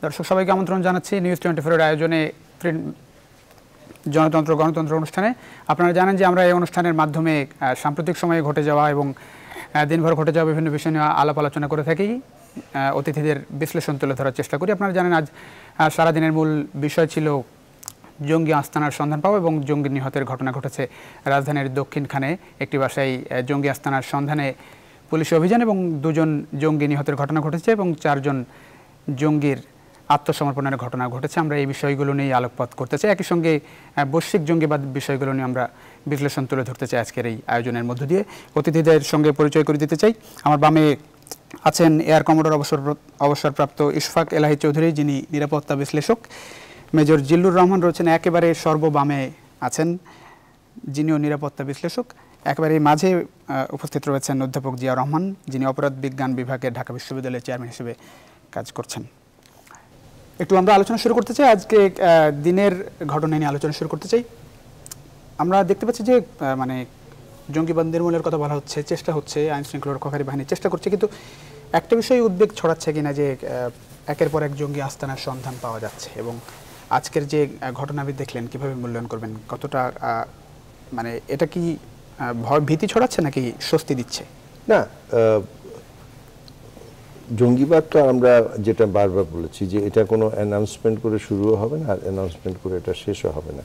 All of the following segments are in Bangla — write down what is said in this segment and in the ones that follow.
দর্শক সবাইকে আমন্ত্রণ জানাচ্ছি নিউজ 24 এর আয়োজনে জনতন্ত্র গণতন্ত্র অনুষ্ঠানে। আপনারা জানেন যে আমরা এই অনুষ্ঠানের মাধ্যমে সাম্প্রতিক সময়ে ঘটে যাওয়া এবং দিনভর ঘটে যাওয়া বিভিন্ন বিষয় নিয়ে আলাপ আলোচনা করে থাকি, অতিথিদের বিশ্লেষণ তুলে ধরার চেষ্টা করি। আপনারা জানেন আজ সারাদিনের মূল বিষয় ছিল জঙ্গি আস্তানার সন্ধান পাওয়া এবং জঙ্গি নিহতের ঘটনা ঘটেছে রাজধানীর দক্ষিণখানে একটি বাসায় জঙ্গি আস্তানার সন্ধানে পুলিশ অভিযান এবং 2 জন জঙ্গি নিহতের ঘটনা ঘটেছে এবং 4 জন জঙ্গির আত্মসমর্পণের ঘটনা ঘটেছে। আমরা এই বিষয়গুলো নিয়ে আলোকপাত করতে চাই, একই সঙ্গে বৈশ্বিক জঙ্গিবাদ বিষয়গুলো নিয়ে আমরা বিশ্লেষণ তুলে ধরতে চাই আজকের এই আয়োজনের মধ্য দিয়ে। অতিথিদের সঙ্গে পরিচয় করে দিতে চাই। আমার বামে আছেন এয়ার কমোডোর অবসরপ্রাপ্ত ইশফাক এলাহি চৌধুরী, যিনি নিরাপত্তা বিশ্লেষক। মেজর জিল্লুর রহমান রয়েছেন একেবারে সর্ববামে আছেন, যিনিও নিরাপত্তা বিশ্লেষক। একেবারে মাঝে উপস্থিত রয়েছেন অধ্যাপক জিয়া রহমান, যিনি অপরাধ বিজ্ঞান বিভাগের ঢাকা বিশ্ববিদ্যালয়ের চেয়ারম্যান হিসেবে কাজ করছেন। একটু আমরা আলোচনা শুরু করতে চাই, আজকে দিনের ঘটনা নিয়ে আলোচনা শুরু করতে চাই। আমরা দেখতে পাচ্ছি যে জঙ্গিবাদ নির্মূলের কথা বলা হচ্ছে, চেষ্টা হচ্ছে, আইন শৃঙ্খলা রক্ষাকারী বাহিনী চেষ্টা করছে, কিন্তু একটা বিষয় উদ্বেগ ছড়াচ্ছে কিনা যে একের পর এক জঙ্গি আস্তানার সন্ধান পাওয়া যাচ্ছে এবং আজকের যে ঘটনাবিদ দেখলেন কিভাবে মূল্যায়ন করবেন? কতটা এটা কি ভয় ভীতি ছড়াচ্ছে নাকি স্বস্তি দিচ্ছে? না, জঙ্গিবাদটা আমরা যেটা বারবার বলেছি যে এটা কোনো অ্যানাউন্সমেন্ট করে শুরুও হবে না আর অ্যানাউন্সমেন্ট করে এটা শেষও হবে না।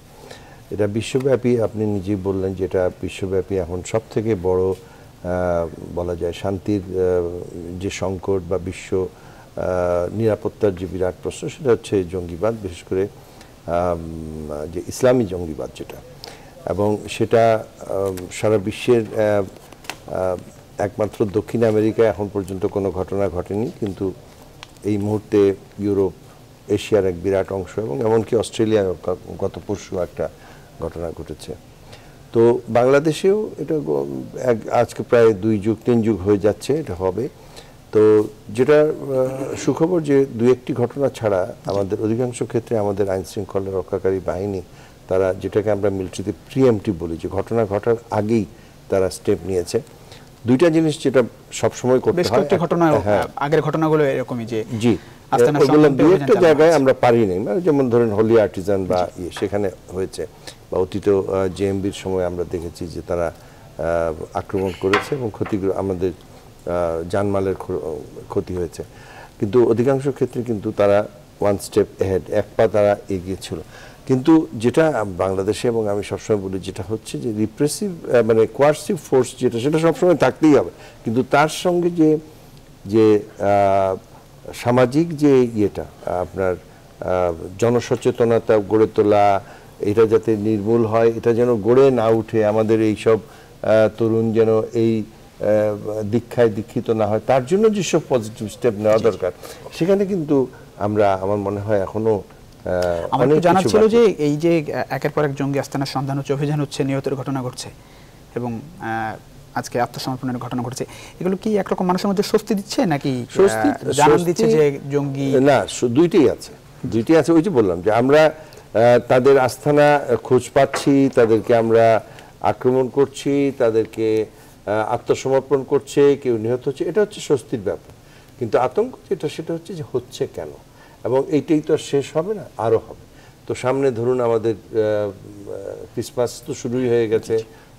এটা বিশ্বব্যাপী, আপনি নিজেই বললেন যে এটা বিশ্বব্যাপী এখন সব থেকে বড় বলা যায় শান্তির যে সংকট বা বিশ্ব নিরাপত্তার যে বিরাট প্রশ্ন, সেটা হচ্ছে জঙ্গিবাদ, বিশেষ করে যে ইসলামী জঙ্গিবাদ যেটা, এবং সেটা সারা বিশ্বের একমাত্র দক্ষিণ আমেরিকায় এখন পর্যন্ত কোনো ঘটনা ঘটেনি, কিন্তু এই মুহূর্তে ইউরোপ, এশিয়ার এক বিরাট অংশ এবং এমনকি অস্ট্রেলিয়া গত পরশু একটা ঘটনা ঘটেছে। তো বাংলাদেশেও এটা আজকে প্রায় 2 যুগ 3 যুগ হয়ে যাচ্ছে এটা হবে। তো যেটা সুখবর যে 2-1টি ঘটনা ছাড়া আমাদের অধিকাংশ ক্ষেত্রে আমাদের আইন শৃঙ্খলা রক্ষাকারী বাহিনী, তারা যেটাকে আমরা মিলিটারিতে প্রিএমটিভ বলি, যে ঘটনা ঘটার আগেই তারা স্টেপ নিয়েছে। 2টা জিনিস যেটা সবসময় করতে হয়, আগের ঘটনাগুলো এরকমই যে জি ওগুলো 2-1টা জায়গায় আমরা পারি নাই, যেমন ধরেন হলি আর্টিজান বা সেখানে হয়েছে, বা অতীত জেএমবির সময় আমরা দেখেছি যে তারা আক্রমণ করেছে এবং আমাদের জানমালের ক্ষতি হয়েছে, কিন্তু অধিকাংশ ক্ষেত্রে কিন্তু তারা 1 স্টেপ এহেড, 1 পা তারা এগিয়ে ছিল। কিন্তু যেটা বাংলাদেশে, এবং আমি সবসময় বলি, যেটা হচ্ছে যে রিপ্রেসিভ কোয়ার্সিভ ফোর্স যেটা, সেটা সবসময় থাকতেই হবে, কিন্তু তার সঙ্গে যে সামাজিক যে ইয়েটা আপনার জনসচেতনতা গড়ে তোলা, এটা যাতে নির্মূল হয়, এটা যেন গড়ে না উঠে, আমাদের এই সব তরুণ যেন এই দীক্ষায় দীক্ষিত না হয়, তার জন্য যেসব পজিটিভ স্টেপ নেওয়া দরকার, সেখানে কিন্তু আমরা, আমার মনে হয় এখনো অনেক জানা ছিল যে এই যে একের পর এক জঙ্গি আস্তানার সন্ধান হচ্ছে, অভিযান হচ্ছে, নিহতের ঘটনা ঘটছে এবং আজকে আত্মসমর্পণের ঘটনা ঘটছে, এগুলো কি একরকম মানুষের মধ্যে স্বস্তি দিচ্ছে নাকি জানান দিচ্ছে যে জঙ্গি? না, দুইটাই আছে। ওই যে বললাম যে আমরা তাদের আস্তানা খোঁজ পাচ্ছি, তাদেরকে আমরা আক্রমণ করছি, তাদেরকে আত্মসমর্পণ করছে, কেউ নিহত হচ্ছে, এটা হচ্ছে স্বস্তির ব্যাপার। কিন্তু আতঙ্ক যেটা, সেটা হচ্ছে যে হচ্ছে কেন, এবং এইটাই তো শেষ হবে না, আরও হবে। তো সামনে ধরুন আমাদের ক্রিসমাস তো শুরুই হয়ে গেছে,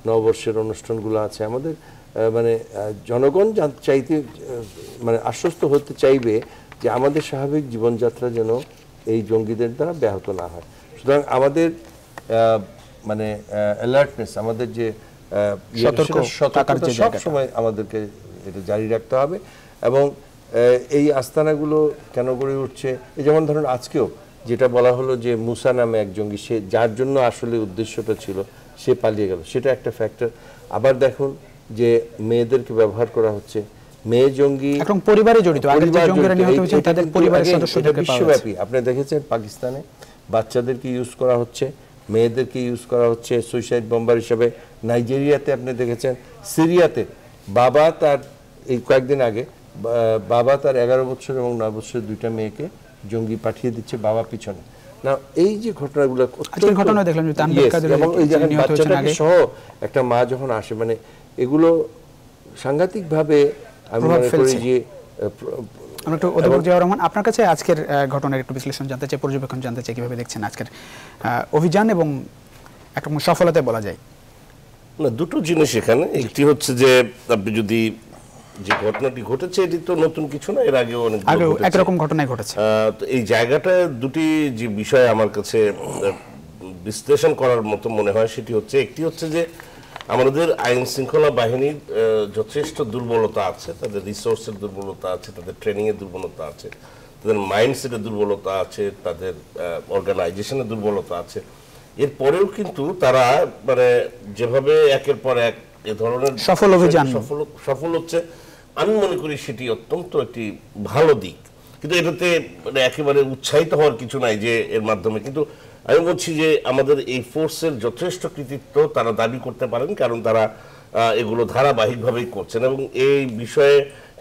নববর্ষের অনুষ্ঠানগুলো আছে আমাদের, জনগণ চাইতে আশ্বস্ত হতে চাইবে যে আমাদের স্বাভাবিক জীবনযাত্রা যেন এই জঙ্গিদের দ্বারা ব্যাহত না হয়। সুতরাং আমাদের অ্যালার্টনেস, আমাদের যে সতর্কতা সব সময় আমাদেরকে এটা জারি রাখতে হবে। এবং এই আস্তানাগুলো কেন গড়ে উঠছে, যেমন ধরুন আজকেও যেটা বলা হলো যে মুসা নামে এক জঙ্গি, সে যার জন্য আসলে উদ্দেশ্যটা ছিল, সে পালিয়ে গেল, সেটা একটা ফ্যাক্টর। আবার দেখুন যে মেয়েদেরকে ব্যবহার করা হচ্ছে, মেয়ে জঙ্গি এখন পরিবারে জড়িত, বিশ্বব্যাপী আপনি দেখেছেন পাকিস্তানে বাচ্চাদেরকে ইউজ করা হচ্ছে, মেয়েদেরকে ইউজ করা হচ্ছে সুইসাইড বম্বার হিসেবে। নাইজেরিয়াতে আপনি দেখেছেন, সিরিয়াতে বাবা তার এই কয়েকদিন আগে বাবা তার 11 বছর এবং 9 বছরের 2টা মেয়েকে জঙ্গি পাঠিয়ে দিচ্ছে বাবা পিছনে। না, এই যে ঘটনাগুলো দেখলাম সহ একটা মা যখন আসে, এগুলো সাংঘাতিকভাবে আমি মনে করি যে আমরা একটু অধ্যাপক জিয়াউর রহমান আপনার কাছে আজকের ঘটনার একটু বিশ্লেষণ জানতে চাই, পর্যবেক্ষণ জানতে চাই, কিভাবে দেখছেন আজকের অভিযান এবং একটা সফলতা বলা যায়। না, দুটো জিনিস এখানে। একটি হচ্ছে যে আপনি যদি যে ঘটনাটি ঘটেছে এটি তো নতুন কিছু না, এর আগেও অনেক একরকম ঘটনাই ঘটেছে। তো এই জায়গাটা দুটি যে বিষয় আমার কাছে বিশ্লেষণ করার মতো মনে হয় সেটি হচ্ছে, একটি হচ্ছে যে আমাদের আইন শৃঙ্খলা বাহিনীর যথেষ্ট দুর্বলতা আছে, তাদের রিসোর্সের দুর্বলতা আছে, তাদের ট্রেনিংয়ের দুর্বলতা আছে, তাদের মাইন্ডসেটের দুর্বলতা আছে, তাদের অর্গানাইজেশনের দুর্বলতা আছে। এরপরেও কিন্তু তারা মানে যেভাবে একের পর এক এ ধরনের সফল অভিযান সফল হচ্ছে, আমি মনে করি সেটি অত্যন্ত একটি ভালো দিক। কিন্তু এটাতে মানে একেবারে উৎসাহিত হওয়ার কিছু নাই যে এর মাধ্যমে, কিন্তু আমি বলছি যে আমাদের এই ফোর্সের যথেষ্ট কৃতিত্ব তারা দাবি করতে পারেন, কারণ তারা এগুলো ধারাবাহিকভাবেই করছেন। এবং এই বিষয়ে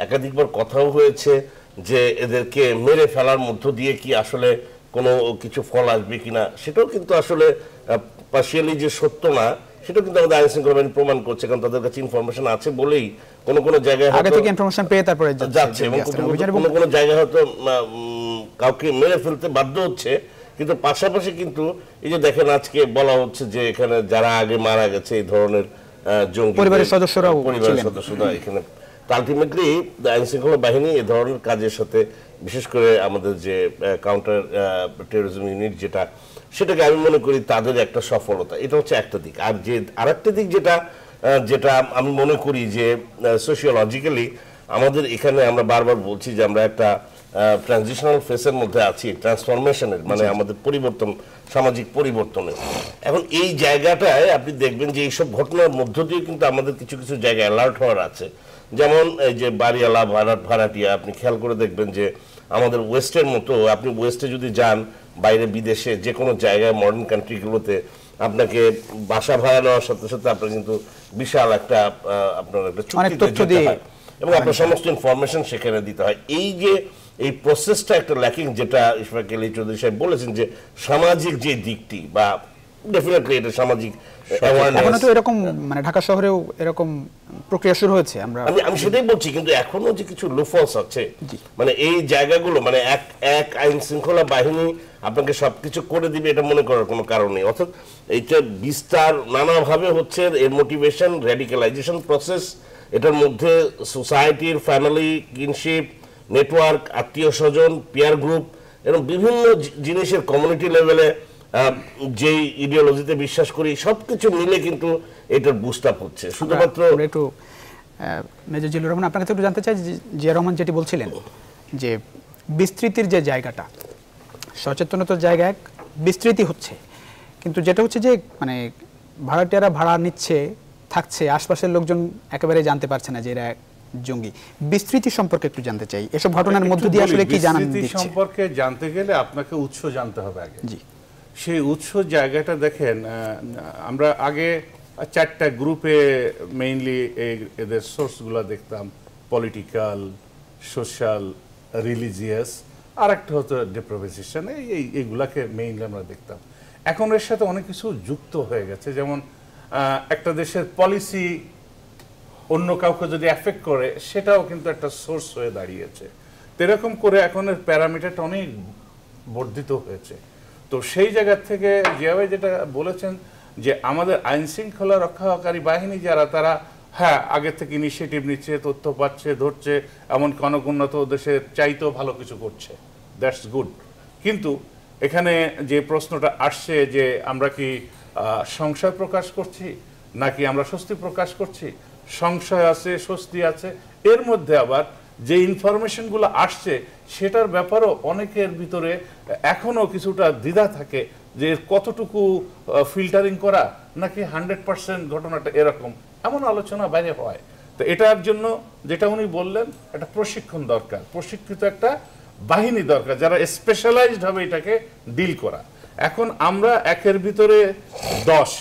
একাধিকবার কথাও হয়েছে যে এদেরকে মেরে ফেলার মধ্য দিয়ে কি আসলে কোনো কিছু ফল আসবে কিনা, সেটাও কিন্তু আসলে পার্শিয়ালি যে সত্য না সেটা কিন্তু আমাদের আইন শৃঙ্খলা বাহিনী প্রমাণ করছে, কারণ তাদের কাছে ইনফরমেশন আছে বলেই কোন কোন জায়গায় আগে থেকে ইনফরমেশন পেয়ে তারপরে যাচ্ছে, এবং কোন কোন জায়গায় হয়তো কাউকে মেরে ফেলতে বাধ্য হচ্ছে। কিন্তু পাশাপাশি কিন্তু এই যে দেখেন আজকে বলা হচ্ছে যে এখানে যারা আগে মারা গেছে এই ধরনের জঙ্গি পরিবারের সদস্যরা এখানে, আলটিমেটলি আইন শৃঙ্খলা বাহিনী এ ধরনের কাজের সাথে, বিশেষ করে আমাদের যে কাউন্টার টেরোরিজম ইউনিট যেটা, সেটাকে আমি মনে করি তাদের একটা সফলতা। এটা হচ্ছে একটা দিক। আর যে আরেকটা দিক যেটা আমি মনে করি যে সোশিওলজিক্যালি আমাদের এখানে আমরা বারবার বলছি যে আমরা একটা ট্রানজিশনাল ফেসের মধ্যে আছি, ট্রান্সফরমেশনের, মানে আমাদের পরিবর্তন, সামাজিক পরিবর্তনের। এখন এই জায়গাটায় আপনি দেখবেন যে এইসব ঘটনার মধ্য দিয়ে কিন্তু আমাদের কিছু কিছু জায়গায় অ্যালার্ট হওয়ার আছে। যেমন এই যে বাড়িওয়ালা ভাড়াটিয়া, আপনি খেয়াল করে দেখবেন যে আমাদের ওয়েস্টের মতো, আপনি ওয়েস্টে যদি যান, বাইরে বিদেশে যে কোনো জায়গায় মডার্ন কান্ট্রিগুলোতে আপনাকে বাসা ভাড়া নেওয়ার সাথে সাথে আপনার কিন্তু বিশাল একটা আপনার একটা চুক্তিতে যেতে হয় এবং আপনার সমস্ত ইনফরমেশন সেখানে দিতে হয়। এই যে এই প্রসেসটা একটা ল্যাকিং, যেটা ইশফাক আলী চৌধুরী সাহেব বলেছেন যে সামাজিক যে দিকটি, বা ডেফিনেটলি এটা সামাজিক এখনো তো এরকম মানে ঢাকা শহরেও এরকম প্রক্রিয়া শুরু হয়েছে। আমি সেটাই বলছি, কিন্তু এখনো যে কিছু লুফলস আছে, মানে এই জায়গাগুলো, মানে এক আইন শৃঙ্খলা বাহিনী আপনাকে সবকিছু করে দিবে এটা মনে করার কোনো কারণ নেই। অর্থাৎ এইটা বিস্তার নানাভাবে হচ্ছে, এর মোটিভেশন র্যাডিক্যালাইজেশন প্রসেস, এটার মধ্যে সোসাইটির ফ্যামিলি, কিনশিপ, নেটওয়ার্ক, আত্মীয় স্বজন, পিয়ার গ্রুপ, এরকম বিভিন্ন জিনিসের কমিউনিটি লেভেলে যে ইডিওলজিতে বিশ্বাস করি, সবকিছু মিলে কিন্তু এটার বুস্ট আপ হচ্ছে। শুধুমাত্র একটু মেজর জিল্লুর রহমান আপনার কাছে একটু জানতে চাই, জিয়া রহমান যেটি বলছিলেন যে বিস্তৃতির যে জায়গাটা, সচেতনতার জায়গায় বিস্তৃতি হচ্ছে, কিন্তু যেটা হচ্ছে যে মানে ভাড়াটিয়ারা ভাড়া নিচ্ছে, থাকছে, আশপাশের লোকজন একেবারে জানতে পারছে না যে এরা জঙ্গি। বিস্তৃতি সম্পর্কে একটু জানতে চাই, এসব ঘটনার মধ্য দিয়ে আসলে কি জানান দিচ্ছে? বিস্তৃতি সম্পর্কে জানতে গেলে আপনাকে উৎস জানতে হবে আগে। জি, সেই উৎস জায়গাটা দেখেন, আমরা আগে 4টা গ্রুপে মেইনলি এদের সোর্সগুলো দেখতাম, পলিটিক্যাল, সোশ্যাল, রিলিজিয়াস, আর একটা হতো ডিপ্রোভাইজেশন, এইগুলাকে মেইনলি আমরা দেখতাম। এখন এর সাথে অনেক কিছু যুক্ত হয়ে গেছে, যেমন একটা দেশের পলিসি অন্য কাউকে যদি এফেক্ট করে, সেটাও কিন্তু একটা সোর্স হয়ে দাঁড়িয়েছে। এরকম করে এখন এর প্যারামিটারটা অনেক বর্ধিত হয়েছে। তো সেই জায়গা থেকে জিয়া ভাই যেটা বলেছেন যে আমাদের আইন শৃঙ্খলা রক্ষাকারী বাহিনী যারা, তারা হ্যাঁ আগে থেকে ইনিশিয়েটিভ নিচ্ছে, তথ্য পাচ্ছে, ধরছে, এমনকি অনেক উন্নত দেশের চাইতেও ভালো কিছু করছে, দ্যাটস গুড। কিন্তু এখানে যে প্রশ্নটা আসছে যে আমরা কি সংশয় প্রকাশ করছি নাকি আমরা স্বস্তি প্রকাশ করছি? সংশয় আছে, স্বস্তি আছে, এর মধ্যে আবার যে ইনফরমেশনগুলো আসছে সেটার ব্যাপারেও অনেকের ভিতরে এখনো কিছুটা দ্বিধা থাকে যে কতটুকু ফিল্টারিং করা, নাকি 100% ঘটনাটা এরকম, এমন আলোচনা বাইরে হয়। তো এটার জন্য যেটা উনি বললেন, একটা প্রশিক্ষণ দরকার, প্রশিক্ষিত একটা বাহিনী দরকার যারা স্পেশালাইজড হবে এটাকে ডিল করা। এখন আমরা একের ভিতরে 10,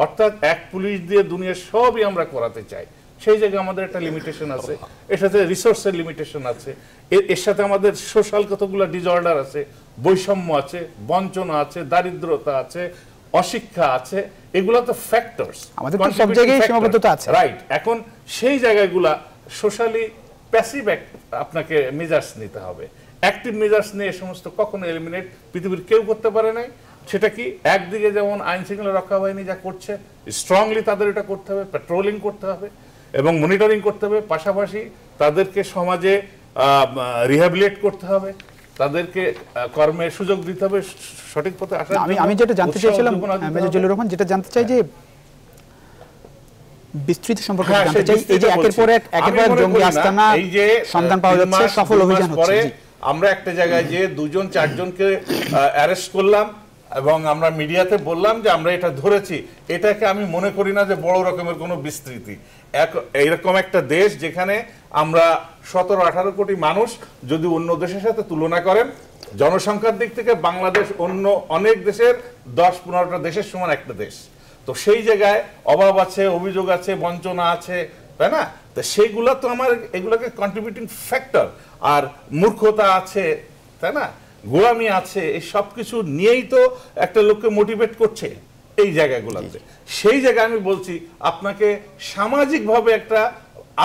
অর্থাৎ এক পুলিশ দিয়ে দুনিয়ার সবই আমরা করাতে চাই, সেই জায়গায় আমাদের একটা লিমিটেশন আছে, এর সাথে রিসোর্সের লিমিটেশন আছে, এর সাথে আমাদের সোশ্যাল কতগুলো ডিসঅর্ডার আছে, বৈষম্য আছে, বঞ্চনা আছে, দারিদ্রতা আছে, অশিক্ষা আছে, এগুলো তো ফ্যাক্টরস, আমাদের তো সব জায়গায় সীমাবদ্ধতা আছে, রাইট। এখন সেই জায়গাগুলা সোশ্যালি প্যাসিভ আপনাকে মেজাজ নিতে হবে। অ্যাক্টিভ মেজাজ নিয়ে এই সমস্ত কখনো এলিমিনেট পৃথিবীর কেউ করতে পারে নাই। সেটা কি, একদিকে যেমন আইন শৃঙ্খলা রক্ষা বাহিনী যা করছে, স্ট্রংলি তাদের এটা করতে হবে, পেট্রোলিং করতে হবে এবং মনিটরিং করতে হবে, পাশাপাশি তাদেরকে সমাজে রিহ্যাবিলিটেট করতে হবে, তাদেরকে কর্মের সুযোগ দিতে হবে, সঠিক পথে আসার জন্য। আমি যেটা জানতে চাইছিলাম মেজর জিল্লুর রহমান, যেটা জানতে চাই যে বিস্তৃত সম্পর্কে জানতে চাই, এই যে একের পর এক জঙ্গি আস্তানা সন্ধান পাওয়া যাচ্ছে, সফল অভিযান হচ্ছে, আমরা একটা জায়গায় যে 2-4 জনকে অ্যারেস্ট করলাম এবং আমরা মিডিয়াতে বললাম যে আমরা এটা ধরেছি, এটাকে আমি মনে করি না যে বড় রকমের কোনো বিস্তৃতি। এইরকম একটা দেশ যেখানে আমরা 17-18 কোটি মানুষ, যদি অন্য দেশের সাথে তুলনা করেন জনসংখ্যার দিক থেকে বাংলাদেশ অন্য অনেক দেশের 10-15টা দেশের সমান একটা দেশ। তো সেই জায়গায় অভাব আছে, অভিযোগ আছে, বঞ্চনা আছে, তাই না? তো সেইগুলো তো আমার এগুলোকে কন্ট্রিবিউটিং ফ্যাক্টর। আর মূর্খতা আছে, তাই না, গোলামি আছে, এই সব কিছু নিয়েই তো একটা লোককে মোটিভেট করছে এই জায়গাগুলোতে। সেই জায়গায় আমি বলছি আপনাকে সামাজিকভাবে একটা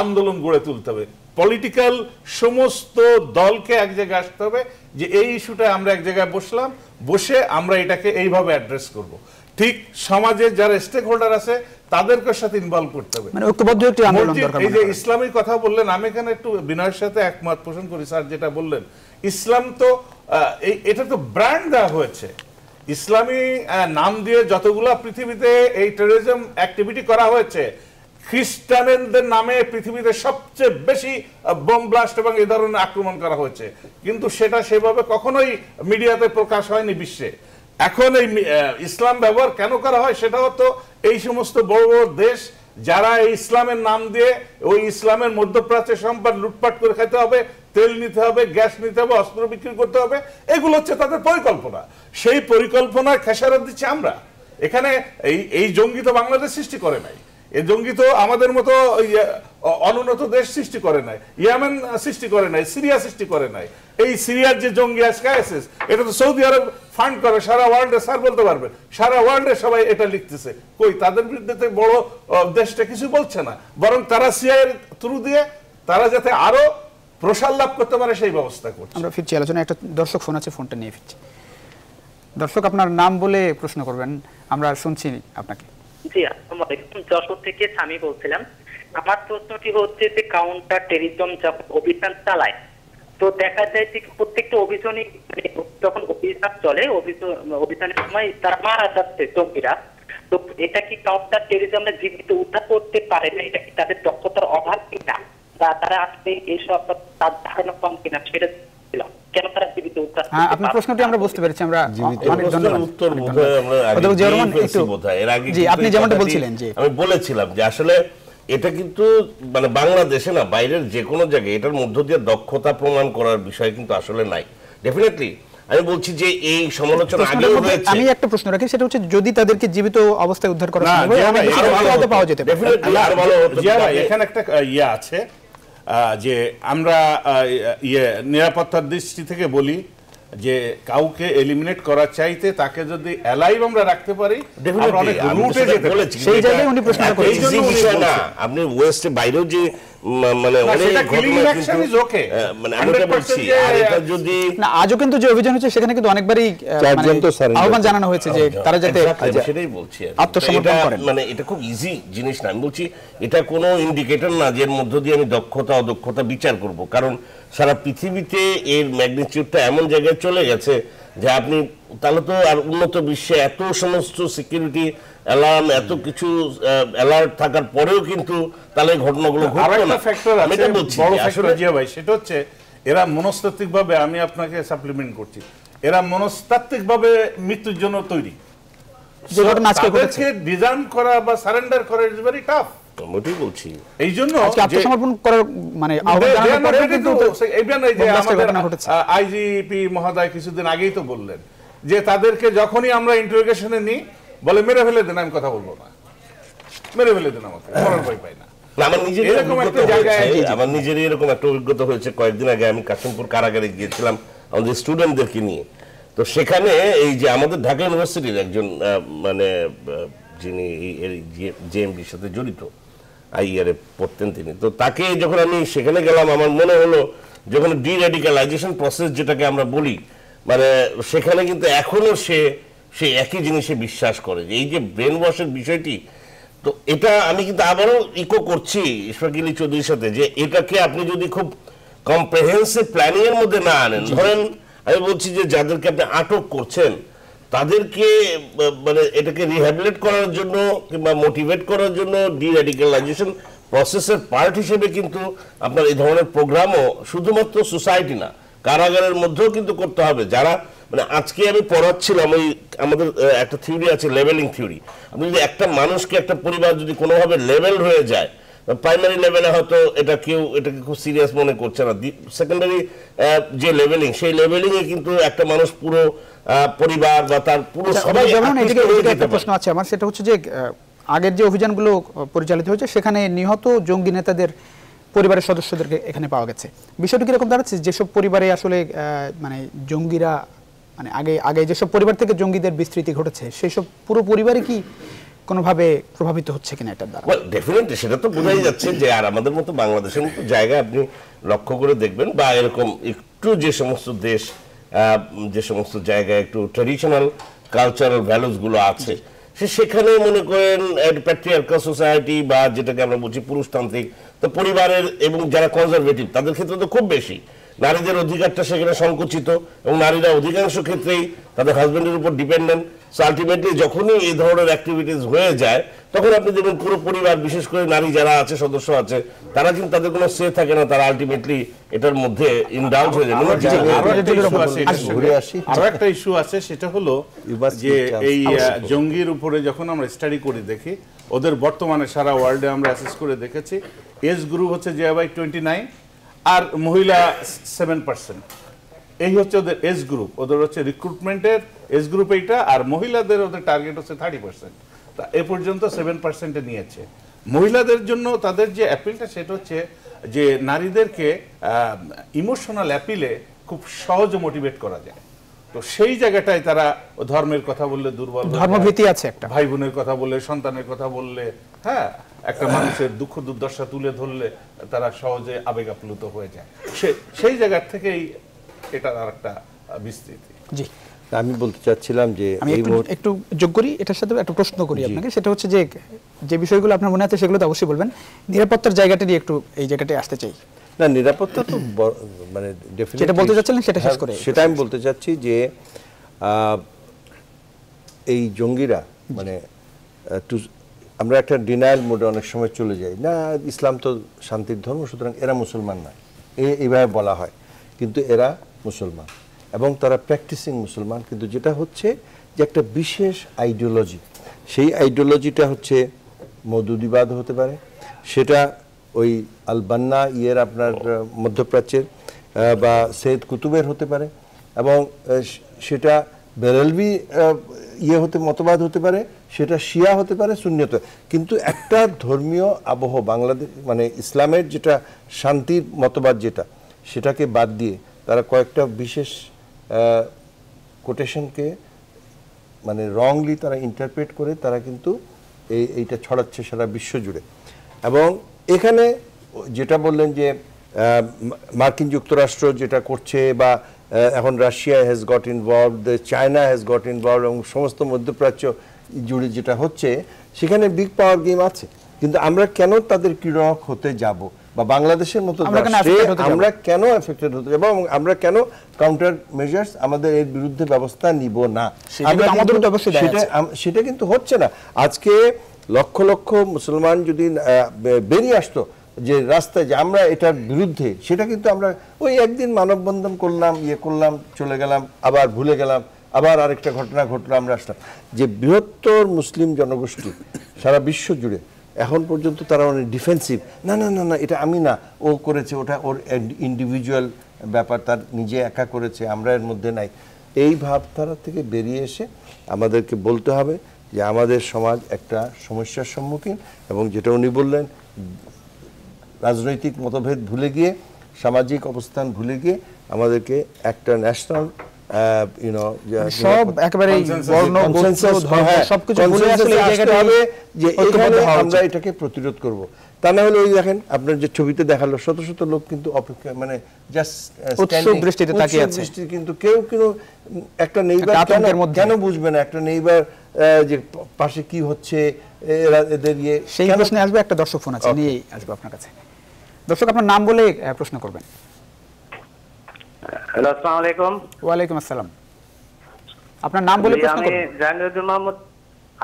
আন্দোলন গড়ে তুলতে হবে, পলিটিক্যাল সমস্ত দলকে এক জায়গায় আসতে হবে যে এই ইস্যুটা আমরা এক জায়গায় বসলাম, বসে আমরা এটাকে এইভাবে অ্যাড্রেস করব। ঠিক সমাজের যারা স্টেক হোল্ডার আছে তাদেরকে সাথে ইনভলভ করতে হবে, মানে ঐক্যবদ্ধ একটি আন্দোলন দরকার। এই যে ইসলামের কথা বললেন, আমি এখানে একটু বিনয়ের সাথে একমত পোষণ করি স্যার, যেটা বললেন ইসলাম তো এটা তো ব্র্যান্ড দেওয়া হয়েছে। ইসলামী নাম দিয়ে যতগুলো পৃথিবীতে এই টেররিজম অ্যাক্টিভিটি করা হয়েছে, খ্রিস্টানদের নামে পৃথিবীতে সবচেয়ে বেশি বোম ব্লাস্ট এবং এই ধরনের আক্রমণ করা হয়েছে, কিন্তু সেটা সেভাবে কখনোই মিডিয়াতে প্রকাশ হয়নি বিশ্বে। এখন এই ইসলাম ব্যবহার কেন করা হয় সেটাও তো এই সমস্ত বড় বড় দেশ যারা এই ইসলামের নাম দিয়ে ওই ইসলামের মধ্যপ্রাচ্যের সম্পদ লুটপাট করে খেতে হবে, তেল নিতে হবে, গ্যাস নিতে হবে, অস্ত্র বিক্রি করতে হবে, এগুলো হচ্ছে তাদের পরিকল্পনা। সেই পরিকল্পনার খেসারত দিচ্ছি আমরা। এখানে এই জঙ্গি তো বাংলাদেশ সৃষ্টি করে নাই, এই জঙ্গি তো আমাদের মতো অনুন্নত দেশ সৃষ্টি করে নাই, ইয়েমেন সৃষ্টি করে নাই, সিরিয়া সৃষ্টি করে নাই। এই সিরিয়ার যে জঙ্গি আইএসএস, এটা তো সৌদি আরব ফান্ড করে সারা ওয়ার্ল্ডে, স্যার বলতে পারবেন সারা ওয়ার্ল্ডে সবাই এটা লিখতেছে। কই তাদের বিরুদ্ধে বড় দেশটা কিছু বলছে না, বরং তারা সিআইএর থ্রু দিয়ে তারা যাতে আরো প্রসার লাভ করতে পারে সেই ব্যবস্থা করছে। আমরা ফিরছি আলোচনা, একটা দর্শক ফোন আছে, ফোনটা নিয়ে ফিরছি। দর্শক আপনার নাম বলে প্রশ্ন করবেন, আমরা শুনছি আপনাকে। জি, আসসালামু আলাইকুম, যশোর থেকে স্বামী বলছিলাম। আমার প্রশ্নটি হচ্ছে যে কাউন্টার টেররিজম যখন অভিযান চালায়, তো দেখা যায় যে প্রত্যেকটা অভিযানে যখন অভিযান চলে, অভিযানের সময় তারা মারা যাচ্ছে জঙ্গিরা, তো এটা কি কাউন্টার টেররিজমে জীবিত উদ্ধার করতে পারে না? এটা কি তাদের দক্ষতার অভাব কিনা, বা তারা আসলে এইসব তার ধারণা কম কিনা, সেটা কেন তারা জীবিত উদ্ধার? আপনার প্রশ্নটি আমরা বুঝতে পেরেছি। আমরা অনেক ধন্যবাদ। উত্তর বোধহয় আমরা এর আগে জি, আপনি যেমনটা বলছিলেন যে আমি বলেছিলাম যে আসলে এটা কিন্তু মানে বাংলাদেশে না, বাইরের যে কোনো জায়গায় এটার মধ্য দিয়ে দক্ষতা প্রমাণ করার বিষয় কিন্তু আসলে নাই। ডেফিনেটলি আমি বলছি যে এই সমালোচনা আগেও হয়েছে। আমি একটা প্রশ্ন রাখি, সেটা হচ্ছে যদি তাদেরকে জীবিত অবস্থায় উদ্ধার করা সম্ভব হয়, আরো পাওয়া যেতে পারে। ডেফিনেটলি আরো ভালো হতো। এখানে একটা ইয়ে আছে যে আমরা নিরাপত্তার দৃষ্টি থেকে বলি যে কাউকে এলিমিনেট করার চাইতে তাকে যদি অ্যালাইভ আমরা রাখতে পারি, সেই জায়গায় উনি প্রশ্ন করেছেন। আপনি ওয়েস্টে বাইরেও যে মানে আজও কিন্তু যে অভিযান হচ্ছে সেখানে কিন্তু অনেকবারই আহ্বান জানানো হয়েছে যে তারা যাতে সেটাই বলছি আত্মসমর্পণ করেন। মানে এটা খুব ইজি জিনিস না। আমি বলছি এটা কোনো ইন্ডিকেটর না যে এর মধ্য দিয়ে আমি দক্ষতা অদক্ষতা বিচার করব, কারণ সারা পৃথিবীতে এর ম্যাগনিটিউডটা এমন জায়গায় চলে গেছে যে আপনি তাহলে তো আর উন্নত বিশ্বে এত সমস্ত সিকিউরিটি অ্যালার্ম, এত কিছু অ্যালার্ট থাকার পরেও কিন্তু তাহলে ঘটনাগুলো ঘটছে না। আমি এটা বলছি আসলে জিয়া ভাই, সেটা হচ্ছে এরা মনস্তাত্ত্বিকভাবে, আমি আপনাকে সাপ্লিমেন্ট করছি, এরা মনস্তাত্ত্বিকভাবে মৃত্যুর জন্য তৈরি। যে ঘটনা আজকে ঘটেছে, ডিজাইন করা বা সারেন্ডার করা ইজ ভেরি টাফ। মোটেই বলছি এই জন্য আত্মসমর্পণ করার মানে আহ্বান জানানোর পরেও কিন্তু আইজিপি মহোদয় কিছুদিন আগেই তো বললেন যে তাদেরকে যখনই আমরা ইন্টারোগেশনে নিই বলে মেরে ফেলে দেন, আমি কথা বলবো না, মেরে ফেলে দেন, আমাকে মরার ভয় পাই না। আমার নিজেরই এরকম একটা অভিজ্ঞতা হয়েছে। কয়েকদিন আগে আমি কাশিমপুর কারাগারে গিয়েছিলাম আমাদের স্টুডেন্টদেরকে নিয়ে। তো সেখানে এই যে আমাদের ঢাকা ইউনিভার্সিটির একজন মানে যিনি জেএমবির সাথে জড়িত, আইয়ারে পড়তেন তিনি। তো তাকে যখন আমি সেখানে গেলাম, আমার মনে হলো যখন ডিরেডিক্যালাইজেশন প্রসেস যেটাকে আমরা বলি, মানে সেখানে কিন্তু এখনো সে একই জিনিসে বিশ্বাস করে, যে এই যে ব্রেন ওয়াশের বিষয়টি। তো এটা আমি কিন্তু আবারও ইকো করছি ইশফাক আলী চৌধুরীর সাথে, যে এটাকে আপনি যদি খুব কম্প্রিহেন্সিভ প্ল্যানিং এর মধ্যে না আনেন, ধরেন আমি বলছি যে যাদেরকে আপনি আটক করছেন তাদেরকে মানে এটাকে রিহ্যাবিলিট করার জন্য কিংবা মোটিভেট করার জন্য ডিরেডিক্যালাইজেশন প্রসেসের পার্ট হিসেবে কিন্তু আপনার এই ধরনের প্রোগ্রামও শুধুমাত্র সোসাইটি না, কারাগারের মধ্যেও কিন্তু করতে হবে। যারা মানে আজকে আমি পড়াচ্ছিলাম, ওই আমাদের একটা থিওরি আছে লেভেলিং থিওরি। আপনি যদি একটা মানুষকে, একটা পরিবার যদি কোনোভাবে লেভেল হয়ে যায়, প্রাইমারি লেভেলে হয়তো এটাকে খুব সিরিয়াস মনে করছে না, সেকেন্ডারি যে লেভেলিং, সেই লেভেলিং এ কিন্তু একটা মানুষ পুরো পরিবার বা তার পুরো সবাই। যেমন এদিকে একটা প্রশ্ন আছে আমার, সেটা হচ্ছে যে আগের যে অভিযানগুলো পরিচালিত হয়েছে সেখানে নিহত জঙ্গি নেতাদের পরিবারের সদস্যদেরকে এখানে পাওয়া গেছে। বিষয়টি কিরকম দাঁড়াচ্ছে, যেসব পরিবারে আসলে মানে জঙ্গিরা মানে আগে যেসব পরিবার থেকে জঙ্গিদের বিস্তৃতি ঘটেছে, সেই সব পুরো পরিবারই কি কোনোভাবে প্রভাবিত হচ্ছে কিনা এটার দ্বারা? ডেফিনেটলি সেটা তো বোঝাই যাচ্ছে যে, আর আমাদের মতো বাংলাদেশের মতো জায়গায় আপনি লক্ষ্য করে দেখবেন, বা এরকম একটু যে সমস্ত দেশ, যে সমস্ত জায়গায় একটু ট্র্যাডিশনাল কালচারাল ভ্যালুস গুলো আছে, সেখানে মনে করেন প্যাট্রিয়ার্কাল সোসাইটি বা যেটাকে আমরা বলছি পুরুষতান্ত্রিক, তো পরিবারের এবং যারা কনজারভেটিভ তাদের ক্ষেত্রে তো খুব বেশি নারীদের অধিকারটা সেখানে সংকুচিত, এবং নারীরা অধিকাংশ ক্ষেত্রেই তাদের হাজবেন্ডের উপর ডিপেন্ডেন্ট। সো আলটিমেটলি যখনই এই ধরনের অ্যাক্টিভিটিস হয়ে যায়, তখন আপনি দেখবেন পুরো পরিবার, বিশেষ করে নারী যারা আছে, সদস্য আছে, তারা কিন্তু তাদের কোনো সে থাকে না, তারা আলটিমেটলি এটার মধ্যে ইনডালজ হয়ে যায়। আরো একটা ইস্যু আছে, সেটা হলো যে এই জঙ্গির উপরে যখন আমরা স্টাডি করে দেখি, ওদের বর্তমানে সারা ওয়ার্ল্ডে আমরা অ্যাসেস করে দেখেছি, এজ গ্রুপ হচ্ছে JY 29 আর মহিলা 7%। এই হচ্ছে ওদের এজ গ্রুপ, ওদের হচ্ছে রিক্রুটমেন্টের এজ গ্রুপ এইটা, আর মহিলাদের ওদের টার্গেট হচ্ছে 30%। তা এ পর্যন্ত 7% নিয়েছে। মহিলাদের জন্য তাদের যে অ্যাপিলটা, সেটা হচ্ছে যে নারীদেরকে ইমোশনাল অ্যাপিলে খুব সহজে মোটিভেট করা যায়। তো সেই জায়গাটায় তারা ধর্মের কথা বললে দুর্বল, ধর্মভীতি আছে একটা, ভাই বোনের কথা বললে, সন্তানের কথা বললে, হ্যাঁ, একটা মানুষের দুঃখ দুর্দশা তুলে ধরলে তারা সহজে আবেগ আপ্লুত হয়ে যায়। সেই জায়গা থেকেই এটা আর একটা বিস্তৃতি। জি, আমি বলতে চাচ্ছিলাম যে আমি একটু যোগ করি, এটার সাথে একটা প্রশ্ন করি আপনাকে, সেটা হচ্ছে যে বিষয়গুলো আপনার মনে আছে সেগুলো তো অবশ্যই বলবেন। নিরাপত্তার জায়গাটা নিয়ে একটু এই জায়গাটায় আসতে চাই। না, নিরাপত্তা তো মানে ডেফিনেটলি যেটা বলতে চাচ্ছিলেন সেটা শেষ করে। সেটা আমি বলতে চাচ্ছি যে এই জঙ্গিরা মানে আমরা একটা ডিনায়াল মোডে অনেক সময় চলে যাই, না ইসলাম তো শান্তির ধর্ম, সুতরাং এরা মুসলমান নয়, এইভাবে বলা হয়। কিন্তু এরা মুসলমান এবং তারা প্র্যাকটিসিং মুসলমান। কিন্তু যেটা হচ্ছে যে একটা বিশেষ আইডিওলজি, সেই আইডিওলজিটা হচ্ছে মওদুদিবাদ হতে পারে, সেটা ওই আল-বান্না আপনার মধ্যপ্রাচ্যের বা সৈয়দ কুতুবের হতে পারে, এবং সেটা বেরেলভি মতবাদ হতে পারে, সেটা শিয়া হতে পারে, সুন্নি হতে পারে। কিন্তু একটা ধর্মীয় আবহ বাংলাদেশ মানে ইসলামের যেটা শান্তির মতবাদ, যেটা সেটাকে বাদ দিয়ে তারা কয়েকটা বিশেষ কোটেশনকে মানে রংলি তারা ইন্টারপ্রেট করে তারা কিন্তু এইটা ছড়াচ্ছে সারা বিশ্ব জুড়ে। এবং এখানে যেটা বললেন যে মার্কিন যুক্তরাষ্ট্র যেটা করছে, বা এখন Russia has got involved, China has got involved, এবং সমস্ত মধ্যপ্রাচ্য জুড়ে যেটা হচ্ছে, সেখানে বিগ পাওয়ার গেম আছে। কিন্তু আমরা কেন তাদের ক্রীড়ক হতে যাব, বা বাংলাদেশের মতো আমরা কেন এফেক্টেড হতে যাব, এবং আমরা কেন কাউন্টার মেজার্স আমাদের এর বিরুদ্ধে ব্যবস্থা নিব না, সেটা কিন্তু হচ্ছে না। আজকে লক্ষ লক্ষ মুসলমান যদি বেরিয়ে আসতো যে রাস্তায়, যে আমরা এটার বিরুদ্ধে, সেটা কিন্তু আমরা ওই একদিন মানববন্ধন করলাম, করলাম, চলে গেলাম, আবার ভুলে গেলাম, আবার আরেকটা ঘটনা ঘটলো, আমরা আসলাম। যে বৃহত্তর মুসলিম জনগোষ্ঠী সারা বিশ্ব জুড়ে এখন পর্যন্ত তারা অনেক ডিফেন্সিভ, না না না না এটা আমি না, ও করেছে, ওটা ওর ইন্ডিভিজুয়াল ব্যাপার, তার নিজে একা করেছে, আমরা এর মধ্যে নাই। এই ভাবধারা থেকে বেরিয়ে এসে আমাদেরকে বলতে হবে যে আমাদের সমাজ একটা সমস্যার সম্মুখীন, এবং যেটা উনি বললেন রাজনৈতিক মতভেদ ভুলে গিয়ে, সামাজিক অবস্থান ভুলে গিয়ে আমাদেরকে একটা ন্যাশনাল সব একেবারে বর্ণ গোত্র ধর্ম সবকিছু ভুলে আসলে এই জায়গাটা হবে যে এখানে আমরা এটাকে প্রতিরোধ করব। তা না হলে ওই দেখেন আপনার যে ছবিতে দেখালো শত শত লোক কিন্তু অপেক্ষা মানে জাস্ট উৎসুক দৃষ্টিতে তাকিয়ে আছে, কিন্তু কেউ একটা নেইবার কেন বুঝবে না একটা নেইবার যে পাশে কি হচ্ছে এদের ইয়ে সেই প্রশ্নে আসবে। একটা দর্শক ফোন আছে, নিয়েই আসবো আপনার কাছে। দর্শক আপনার নাম বলে প্রশ্ন করবেন। হ্যালো, আসসালামু আলাইকুম। ওয়ালাইকুম আসসালাম। আপনার নাম বলে প্রশ্ন করবেন।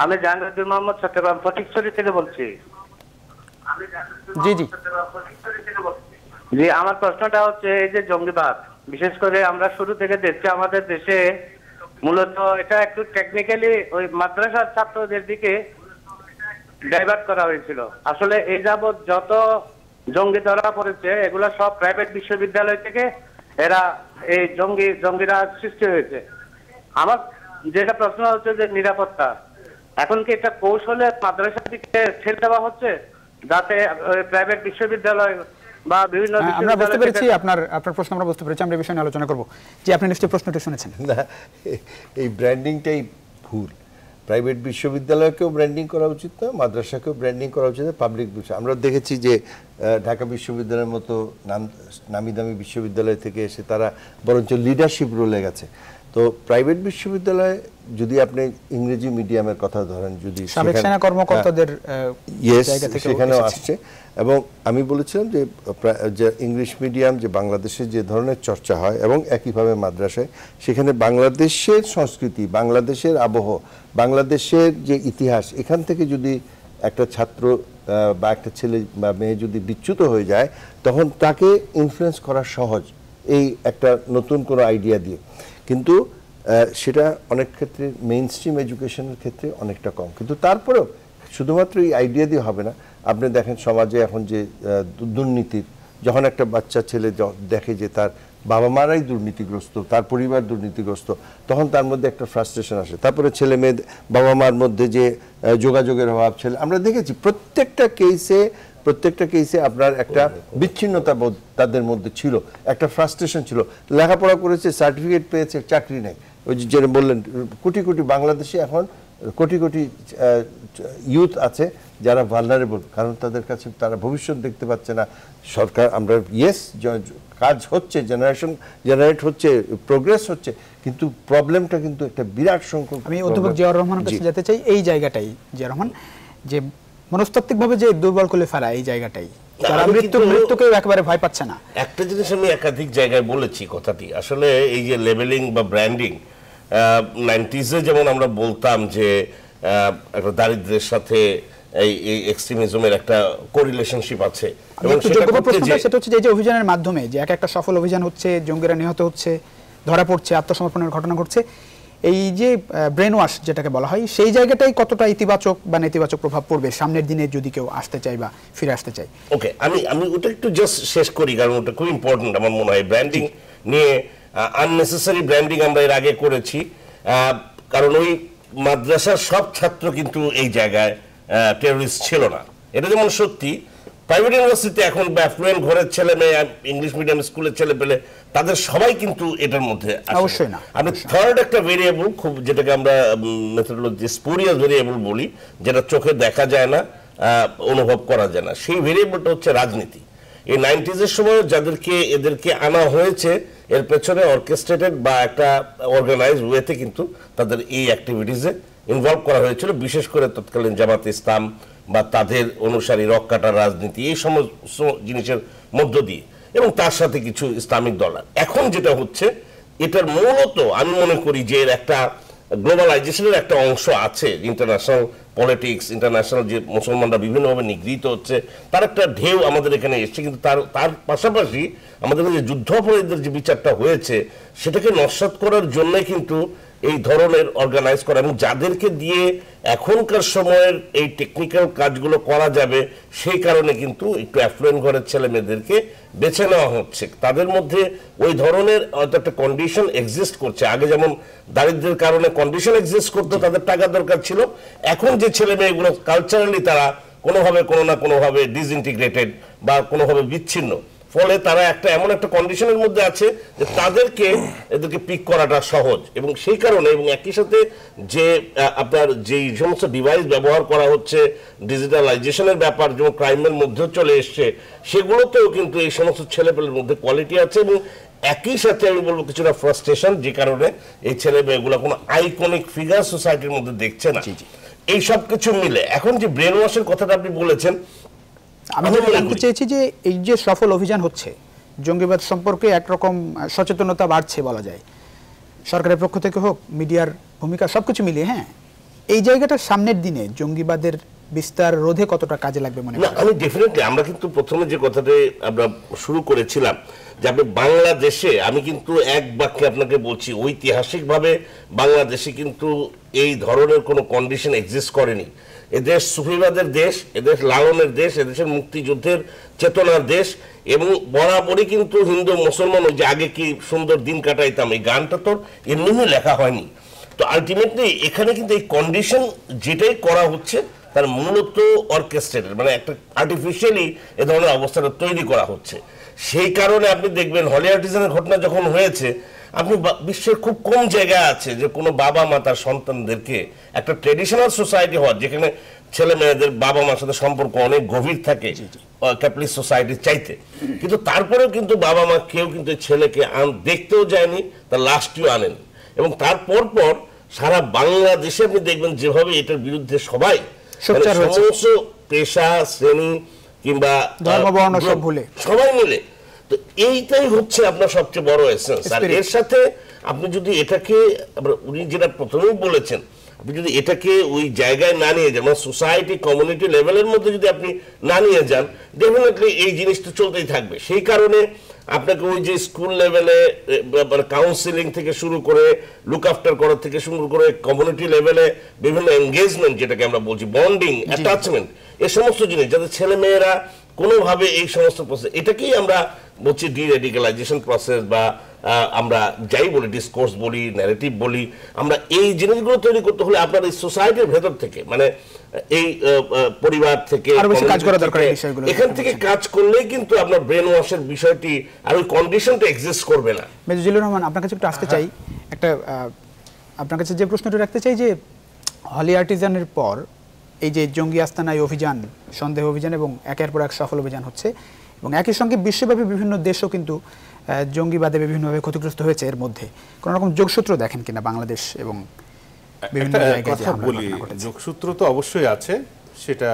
আমি জাহাঙ্গীর মোহাম্মদ চট্টগ্রাম ফটিকছড়ি থেকে বলছি। জি জি জি, আমার প্রশ্নটা হচ্ছে এই যে জঙ্গিবাদ, বিশেষ করে আমরা শুরু থেকে দেখছি আমাদের দেশে মূলত এটা একটু টেকনিক্যালি ওই মাদ্রাসার ছাত্রদের দিকে ডাইভার্ট করা হয়েছিল। আসলে এই যাবৎ যত জঙ্গি ধরা পড়েছে এগুলা সব প্রাইভেট বিশ্ববিদ্যালয় থেকে এরা এই জঙ্গিরা সৃষ্টি হয়েছে। আমার যেটা প্রশ্ন হচ্ছে যে নিরাপত্তা, এখন কি এটা কৌশলে মাদ্রাসার দিকে ঠেলে দেওয়া হচ্ছে যাতে প্রাইভেট বিশ্ববিদ্যালয় বা বিভিন্ন আমরা বুঝতে পেরেছি আপনার প্রশ্ন, আমরা বুঝতে পেরেছি, আমরা এই বিষয়ে নিয়ে আলোচনা করব। যে আপনি নিশ্চয়ই প্রশ্নটা শুনেছেন। না, এই ব্র্যান্ডিংটাই ভুল। প্রাইভেট বিশ্ববিদ্যালয়কেও ব্র্যান্ডিং করা উচিত না, মাদ্রাসাকেও ব্র্যান্ডিং করা উচিত না, পাবলিক বিষয়। আমরা দেখেছি যে ঢাকা বিশ্ববিদ্যালয়ের মতো নামি দামি বিশ্ববিদ্যালয় থেকে এসে তারা বরঞ্চ লিডারশিপ রোলে গেছে। তো প্রাইভেট বিশ্ববিদ্যালয়ে যদি আপনি ইংরেজি মিডিয়ামের কথা ধরেন, যদি সেনা কর্মকর্তাদের সেখানেও আসছে। এবং আমি বলেছিলাম যে ইংলিশ মিডিয়াম যে বাংলাদেশে যে ধরনের চর্চা হয় এবং একইভাবে মাদ্রাসায়, সেখানে বাংলাদেশের সংস্কৃতি, বাংলাদেশের আবহ, বাংলাদেশের যে ইতিহাস, এখান থেকে যদি একটা ছাত্র বা একটা ছেলে বা মেয়ে যদি বিচ্যুত হয়ে যায়, তখন তাকে ইনফ্লুয়েন্স করা সহজ এই একটা নতুন কোনো আইডিয়া দিয়ে। কিন্তু সেটা অনেক ক্ষেত্রে মেইন স্ট্রিম এডুকেশনের ক্ষেত্রে অনেকটা কম। কিন্তু তারপরেও শুধুমাত্র এই আইডিয়া দিয়ে হবে না। আপনি দেখেন সমাজে এখন যে দুর্নীতির, যখন একটা বাচ্চা ছেলে দেখে যে তার বাবা মারাই দুর্নীতিগ্রস্ত, তার পরিবার দুর্নীতিগ্রস্ত, তখন তার মধ্যে একটা ফ্রাস্ট্রেশন আসে। তারপরে ছেলে মেয়ে বাবা মার মধ্যে যে যোগাযোগের অভাব, ছেলে আমরা দেখেছি প্রত্যেকটা কেসে আপনার একটা বিচ্ছিন্নতা বোধ তাদের মধ্যে ছিল, একটা ফ্রাস্ট্রেশন ছিল। লেখাপড়া করেছে, সার্টিফিকেট পেয়েছে, চাকরি নেই। ওই যে যেটা বললেন, কোটি কোটি বাংলাদেশে এখন কোটি কোটি ইউথ আছে যারা ভালনারেবল, কারণ তাদের কাছে তারা ভবিষ্যৎ দেখতে পাচ্ছে না। সরকার, আমরা কাজ হচ্ছে, জেনারেট হচ্ছে, প্রোগ্রেস হচ্ছে, কিন্তু প্রবলেমটা কিন্তু একটা বিরাট সংখ্যক। আমি অধ্যাপক জিয়াউর রহমানের কাছে যেতে চাই। এই জায়গাটাই জিয়াউর রহমান, যে মনস্তাত্ত্বিকভাবে যে দুর্বল করে ফেলা, এই জায়গাটাই যারা মৃত্যুকেও একেবারে ভয় পাচ্ছে না। একটা জিনিস আমি একাধিক জায়গায় বলেছি কথাটি, আসলে এই যে লেবেলিং বা ব্র্যান্ডিং, 90s-এ যেমন আমরা বলতাম যে একটা দারিদ্র্যের সাথে এই এক্সট্রিমিজমের একটা কোরিলেশনশিপ আছে। এবং সেটা হচ্ছে যে অভিযানের মাধ্যমে যে একটা সফল অভিযান হচ্ছে, জঙ্গিরা নিহত হচ্ছে, ধরা পড়ছে, আত্মসমর্পণের ঘটনা ঘটছে, এই যে ব্রেন ওয়াশ যেটাকে বলা হয়, সেই জায়গাটাই কতটা ইতিবাচক বা নেতিবাচক প্রভাব পড়বে সামনের দিনে যদি কেউ আসতে চায় বা ফিরে আসতে চায়। ওকে, আমি ওটা একটু জাস্ট শেষ করি, কারণ ওটা খুব ইম্পর্টেন্ট আমার মনে হয়। ব্র্যান্ডিং নিয়ে আননেসেসারি ব্র্যান্ডিং আমরা এর আগে করেছি, কারণ ওই মাদ্রাসার সব ছাত্র কিন্তু এই জায়গায় টেররিস্ট ছিল না। এটা যেমন সত্যি, প্রাইভেট ইউনিভার্সিটিতে এখন অ্যাফ্লুয়েন্ট ঘরের ছেলে মেয়ে, ইংলিশ মিডিয়াম স্কুলের ছেলে পেলে, তাদের সবাই কিন্তু এটার মধ্যে অবশ্যই না। আমি থার্ড একটা ভেরিয়েবল, খুব যেটাকে আমরা মেথোডোলজি স্পুরিয়াস ভেরিয়েবল বলি, যেটা চোখে দেখা যায় না, অনুভব করা যায় না, সেই ভেরিয়েবলটা হচ্ছে রাজনীতি। এই 90s-এর সময় এদেরকে আনা হয়েছে, এর পেছনে অর্কেস্ট্রেটেড বা একটা অর্গানাইজড ওয়েতে কিন্তু তাদের এই অ্যাক্টিভিটিসে ইনভলভ করা হয়েছিল, বিশেষ করে তৎকালীন জামাত ইসলাম বা তাদের অনুসারী রক-কাটার রাজনীতি, এই সমস্ত জিনিসের মধ্য দিয়ে, এবং তার সাথে কিছু ইসলামিক দল। এখন যেটা হচ্ছে, এটার মূলত আমি মনে করি যে এর একটা গ্লোবালাইজেশনের একটা অংশ আছে। ইন্টারন্যাশনাল পলিটিক্স, ইন্টারন্যাশনাল যে মুসলমানরা বিভিন্নভাবে নিগৃহীত হচ্ছে, তার একটা ঢেউ আমাদের এখানে এসছে। কিন্তু তার পাশাপাশি আমাদের যে যুদ্ধাপরাধীদের যে বিচারটা হয়েছে, সেটাকে নস্যাৎ করার জন্যই কিন্তু এই ধরনের অর্গানাইজ করা, এবং যাদেরকে দিয়ে এখনকার সময়ের এই টেকনিক্যাল কাজগুলো করা যাবে, সেই কারণে কিন্তু একটু অ্যাফ্লুয়েন্ট ঘরের ছেলে মেয়েদেরকে বেছে নেওয়া হচ্ছে। তাদের মধ্যে ওই ধরনের হয়তো একটা কন্ডিশন এক্সিস্ট করছে। আগে যেমন দারিদ্র্যের কারণে কন্ডিশন এক্সিস্ট করতো, তাদের টাকা দরকার ছিল। এখন যে ছেলে মেয়েগুলো কালচারালি তারা কোনোভাবে কোনো না কোনোভাবে ডিসইন্টিগ্রেটেড বা কোনোভাবে বিচ্ছিন্ন, ফলে তারা এমন একটা কন্ডিশনের মধ্যে আছে যে এদেরকে পিক করাটা সহজ, এবং সেই কারণে এবং একই সাথে যে আপনার যেই সমস্ত ডিভাইস ব্যবহার করা হচ্ছে, ডিজিটালাইজেশনের ব্যাপার যেমন ক্রাইমের মধ্যেও চলে এসছে, সেগুলোতেও কিন্তু এই সমস্ত ছেলেপেলের মধ্যে কোয়ালিটি আছে, এবং একই সাথে আমি বলবো কিছুটা ফ্রাস্ট্রেশন, যে কারণে এই ছেলে মেয়েগুলো কোনো আইকনিক ফিগার সোসাইটির মধ্যে দেখছে না। এই সব কিছু মিলে এখন যে ব্রেন ওয়াশের কথাটা আপনি বলেছেন, আমি জানতে চেয়েছি যে এই যে সফল অভিযান হচ্ছে, জঙ্গিবাদ সম্পর্কে একরকম সচেতনতা বাড়ছে বলা যায়, সরকারের পক্ষ থেকে হোক, মিডিয়ার ভূমিকা সবকিছু মিলিয়ে, হ্যাঁ, এই জায়গাটা সামনের দিনে জঙ্গিবাদের বিস্তার রোধে কতটা কাজে লাগবে মনে হয়? আমি ডেফিনেটলি, আমরা কিন্তু প্রথমে যে কথাটা আমরা শুরু করেছিলাম যে আপনি বাংলাদেশে, আমি কিন্তু এক বাক্যে আপনাকে বলছি, ঐতিহাসিকভাবে বাংলাদেশে কিন্তু এই ধরনের কোনো কন্ডিশন এক্সিস্ট করেনি। এদেশ সুফিবাদের দেশ, এদেশ লালনের দেশ, এদেশের মুক্তিযুদ্ধের চেতনার দেশ, এবং বরাবরই কিন্তু হিন্দু মুসলমান ওই যে আগে কি সুন্দর দিন কাটাইতাম, এই গানটা তো এমনি লেখা হয়নি। তো আলটিমেটলি এখানে কিন্তু এই কন্ডিশন যেটাই করা হচ্ছে তার মূলত অর্কেস্ট্রেটেড, মানে একটা আর্টিফিশিয়ালি এ ধরনের অবস্থাটা তৈরি করা হচ্ছে। সেই কারণে আপনি দেখবেন হলি আর্টিজানের ঘটনা যখন হয়েছে, আপনি বিশ্বের খুব কম জায়গা আছে যে কোনো বাবা মা তার সন্তানদেরকে একটা ট্রেডিশনাল সোসাইটি হওয়ার, যেখানে ছেলে মেয়েদের বাবা মার সাথে সম্পর্ক অনেক গভীর থাকে ক্যাপিটালিস্ট সোসাইটির চাইতে, কিন্তু তারপরেও কিন্তু বাবা মা কেউ কিন্তু ছেলেকে দেখতেও যায়নি, তার লাশটিও আনেন। এবং তারপর পর সারা বাংলাদেশে আপনি দেখবেন যেভাবে এটার বিরুদ্ধে সবাই সমস্ত পেশা শ্রেণী কিংবা সবাই মিলে, তো এইটাই হচ্ছে আপনার সবচেয়ে বড় এসেন্স। আর এর সাথে আপনি যদি এটাকে, উনি যেটা প্রথমেই বলেছেন, আপনি যদি এটাকে ওই জায়গায় না নিয়ে যান, মানে সোসাইটি কমিউনিটি লেভেলের মধ্যে যদি আপনি না নিয়ে যান, ডেফিনেটলি এই জিনিসটা চলতেই থাকবে। সেই কারণে আপনাকে ওই যে স্কুল লেভেলে মানে কাউন্সিলিং থেকে শুরু করে, লুক আফটার করার থেকে শুরু করে, কমিউনিটি লেভেলে বিভিন্ন এঙ্গেজমেন্ট, যেটাকে আমরা বলছি বন্ডিং, অ্যাটাচমেন্ট, এই সমস্ত জিনিস যাতে ছেলে মেয়েরা কোনোভাবে এই সমস্ত প্রসেস, এটাকেই আমরা বলছি ডিরেডিক্যালাইজেশন প্রসেস, বা আমরা যাই বলি ডিসকোর্স বলি, ন্যারেটিভ বলি, আমরা এই জিনিসগুলো তৈরি করতে হলে আপনার এই সোসাইটির ভেতর থেকে, মানে এই পরিবার থেকে, এখান থেকে কাজ করলেই কিন্তু আপনার ব্রেন ওয়াশের বিষয়টি আর ওই কন্ডিশনটা এক্সিস্ট করবে না। মেজর জিল্লুর রহমান, আপনার কাছে একটু আসতে চাই, একটা আপনার কাছে যে প্রশ্নটা রাখতে চাই যে হলি আর্টিজানের পর এই যে জঙ্গি আস্তানায় অভিযান, সন্দেহ অভিযান এবং একের পর এক সফল অভিযান হচ্ছে, এবং একই সঙ্গে বিশ্বব্যাপী বিভিন্ন দেশও কিন্তু জঙ্গিবাদে বিভিন্নভাবে ক্ষতিগ্রস্ত হয়েছে, এর মধ্যে কোনো রকম যোগসূত্র দেখেন কিনা বাংলাদেশ এবং বিভিন্ন জায়গায়? কথা বলি, যোগসূত্র তো অবশ্যই আছে, সেটা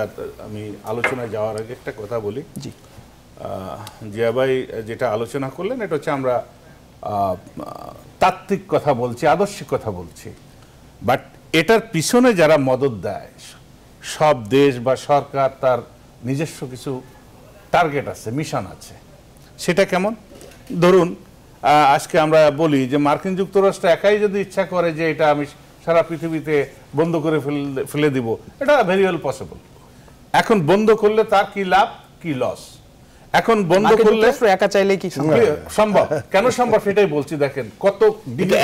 আমি আলোচনায় যাওয়ার আগে একটা কথা বলি। জি, জিয়া ভাই যেটা আলোচনা করলেন, এটা হচ্ছে আমরা তাত্ত্বিক কথা বলছি, আদর্শিক কথা বলছি, বাট এটার পিছনে যারা মদত দেয়, সব দেশ বা সরকার তার নিজস্ব কিছু টার্গেট আছে, মিশন আছে। সেটা কেমন? ধরুন আজকে আমরা বলি যে মার্কিন যুক্তরাষ্ট্র একাই যদি ইচ্ছা করে যে এটা আমি সারা পৃথিবীতে বন্ধ করে ফেলে দিব, এটা ভেরি ওয়েল পসিবল। এখন বন্ধ করলে তার কি লাভ কি লস? এখন বন্ধ করলে একা চাইলে কি সম্ভব? কেন সম্ভব সেটাই বলছি। দেখেন কত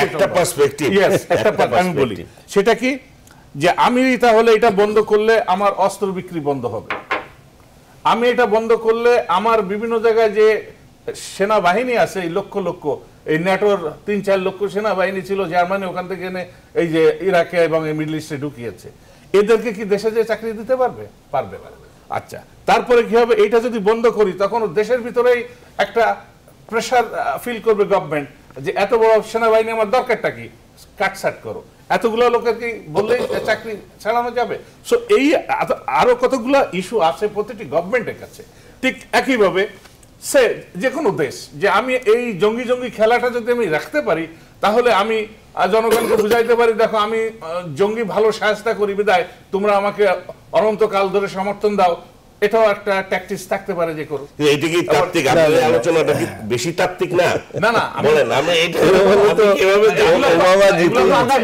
একটা পার্সপেক্টিভ, আমি বলি সেটা কি, যে আমি তাহলে এটা বন্ধ করলে আমার অস্ত্র বিক্রি বন্ধ হবে, আমি এটা বন্ধ করলে আমার বিভিন্ন জায়গায় যে সেনাবাহিনী আছে, এই লক্ষ লক্ষ, এই ন্যাটোর ৩-৪ লক্ষ সেনাবাহিনী ছিল জার্মানি, ওখান থেকে এনে এই যে ইরাকে এবং এই মিডল ইস্টে ঢুকিয়েছে, এদেরকে কি দেশে যে চাকরি দিতে পারবে? পারবে না। আচ্ছা, তারপরে কি হবে? এইটা যদি বন্ধ করি, তখন দেশের ভিতরেই একটা প্রেশার ফিল করবে গভর্নমেন্ট যে এত বড় সেনাবাহিনী আমার দরকারটা কি, কাটছাট করো। এতগুলো লোকের কি বললেই চাকরি ছাড়ানো যাবে? সো এই আরো কতগুলো ইস্যু আছে প্রতিটি গভর্নমেন্টের কাছে। ঠিক একইভাবে সে যে কোনো দেশ, যে আমি এই জঙ্গি জঙ্গি খেলাটা যদি আমি রাখতে পারি, তাহলে আমি জনগণকে বুঝাইতে পারি, দেখো আমি জঙ্গি ভালো সাহায্য করি বিদায় তোমরা আমাকে অনন্তকাল ধরে সমর্থন দাও। এটাও একটা ট্যাকটিক্স থাকতে পারে যে করো। এইটা কি তাত্ত্বিক? আপনাদের আলোচনাটা কি বেশি তাত্ত্বিক না? না না, বলেন আমি এইটা কিভাবে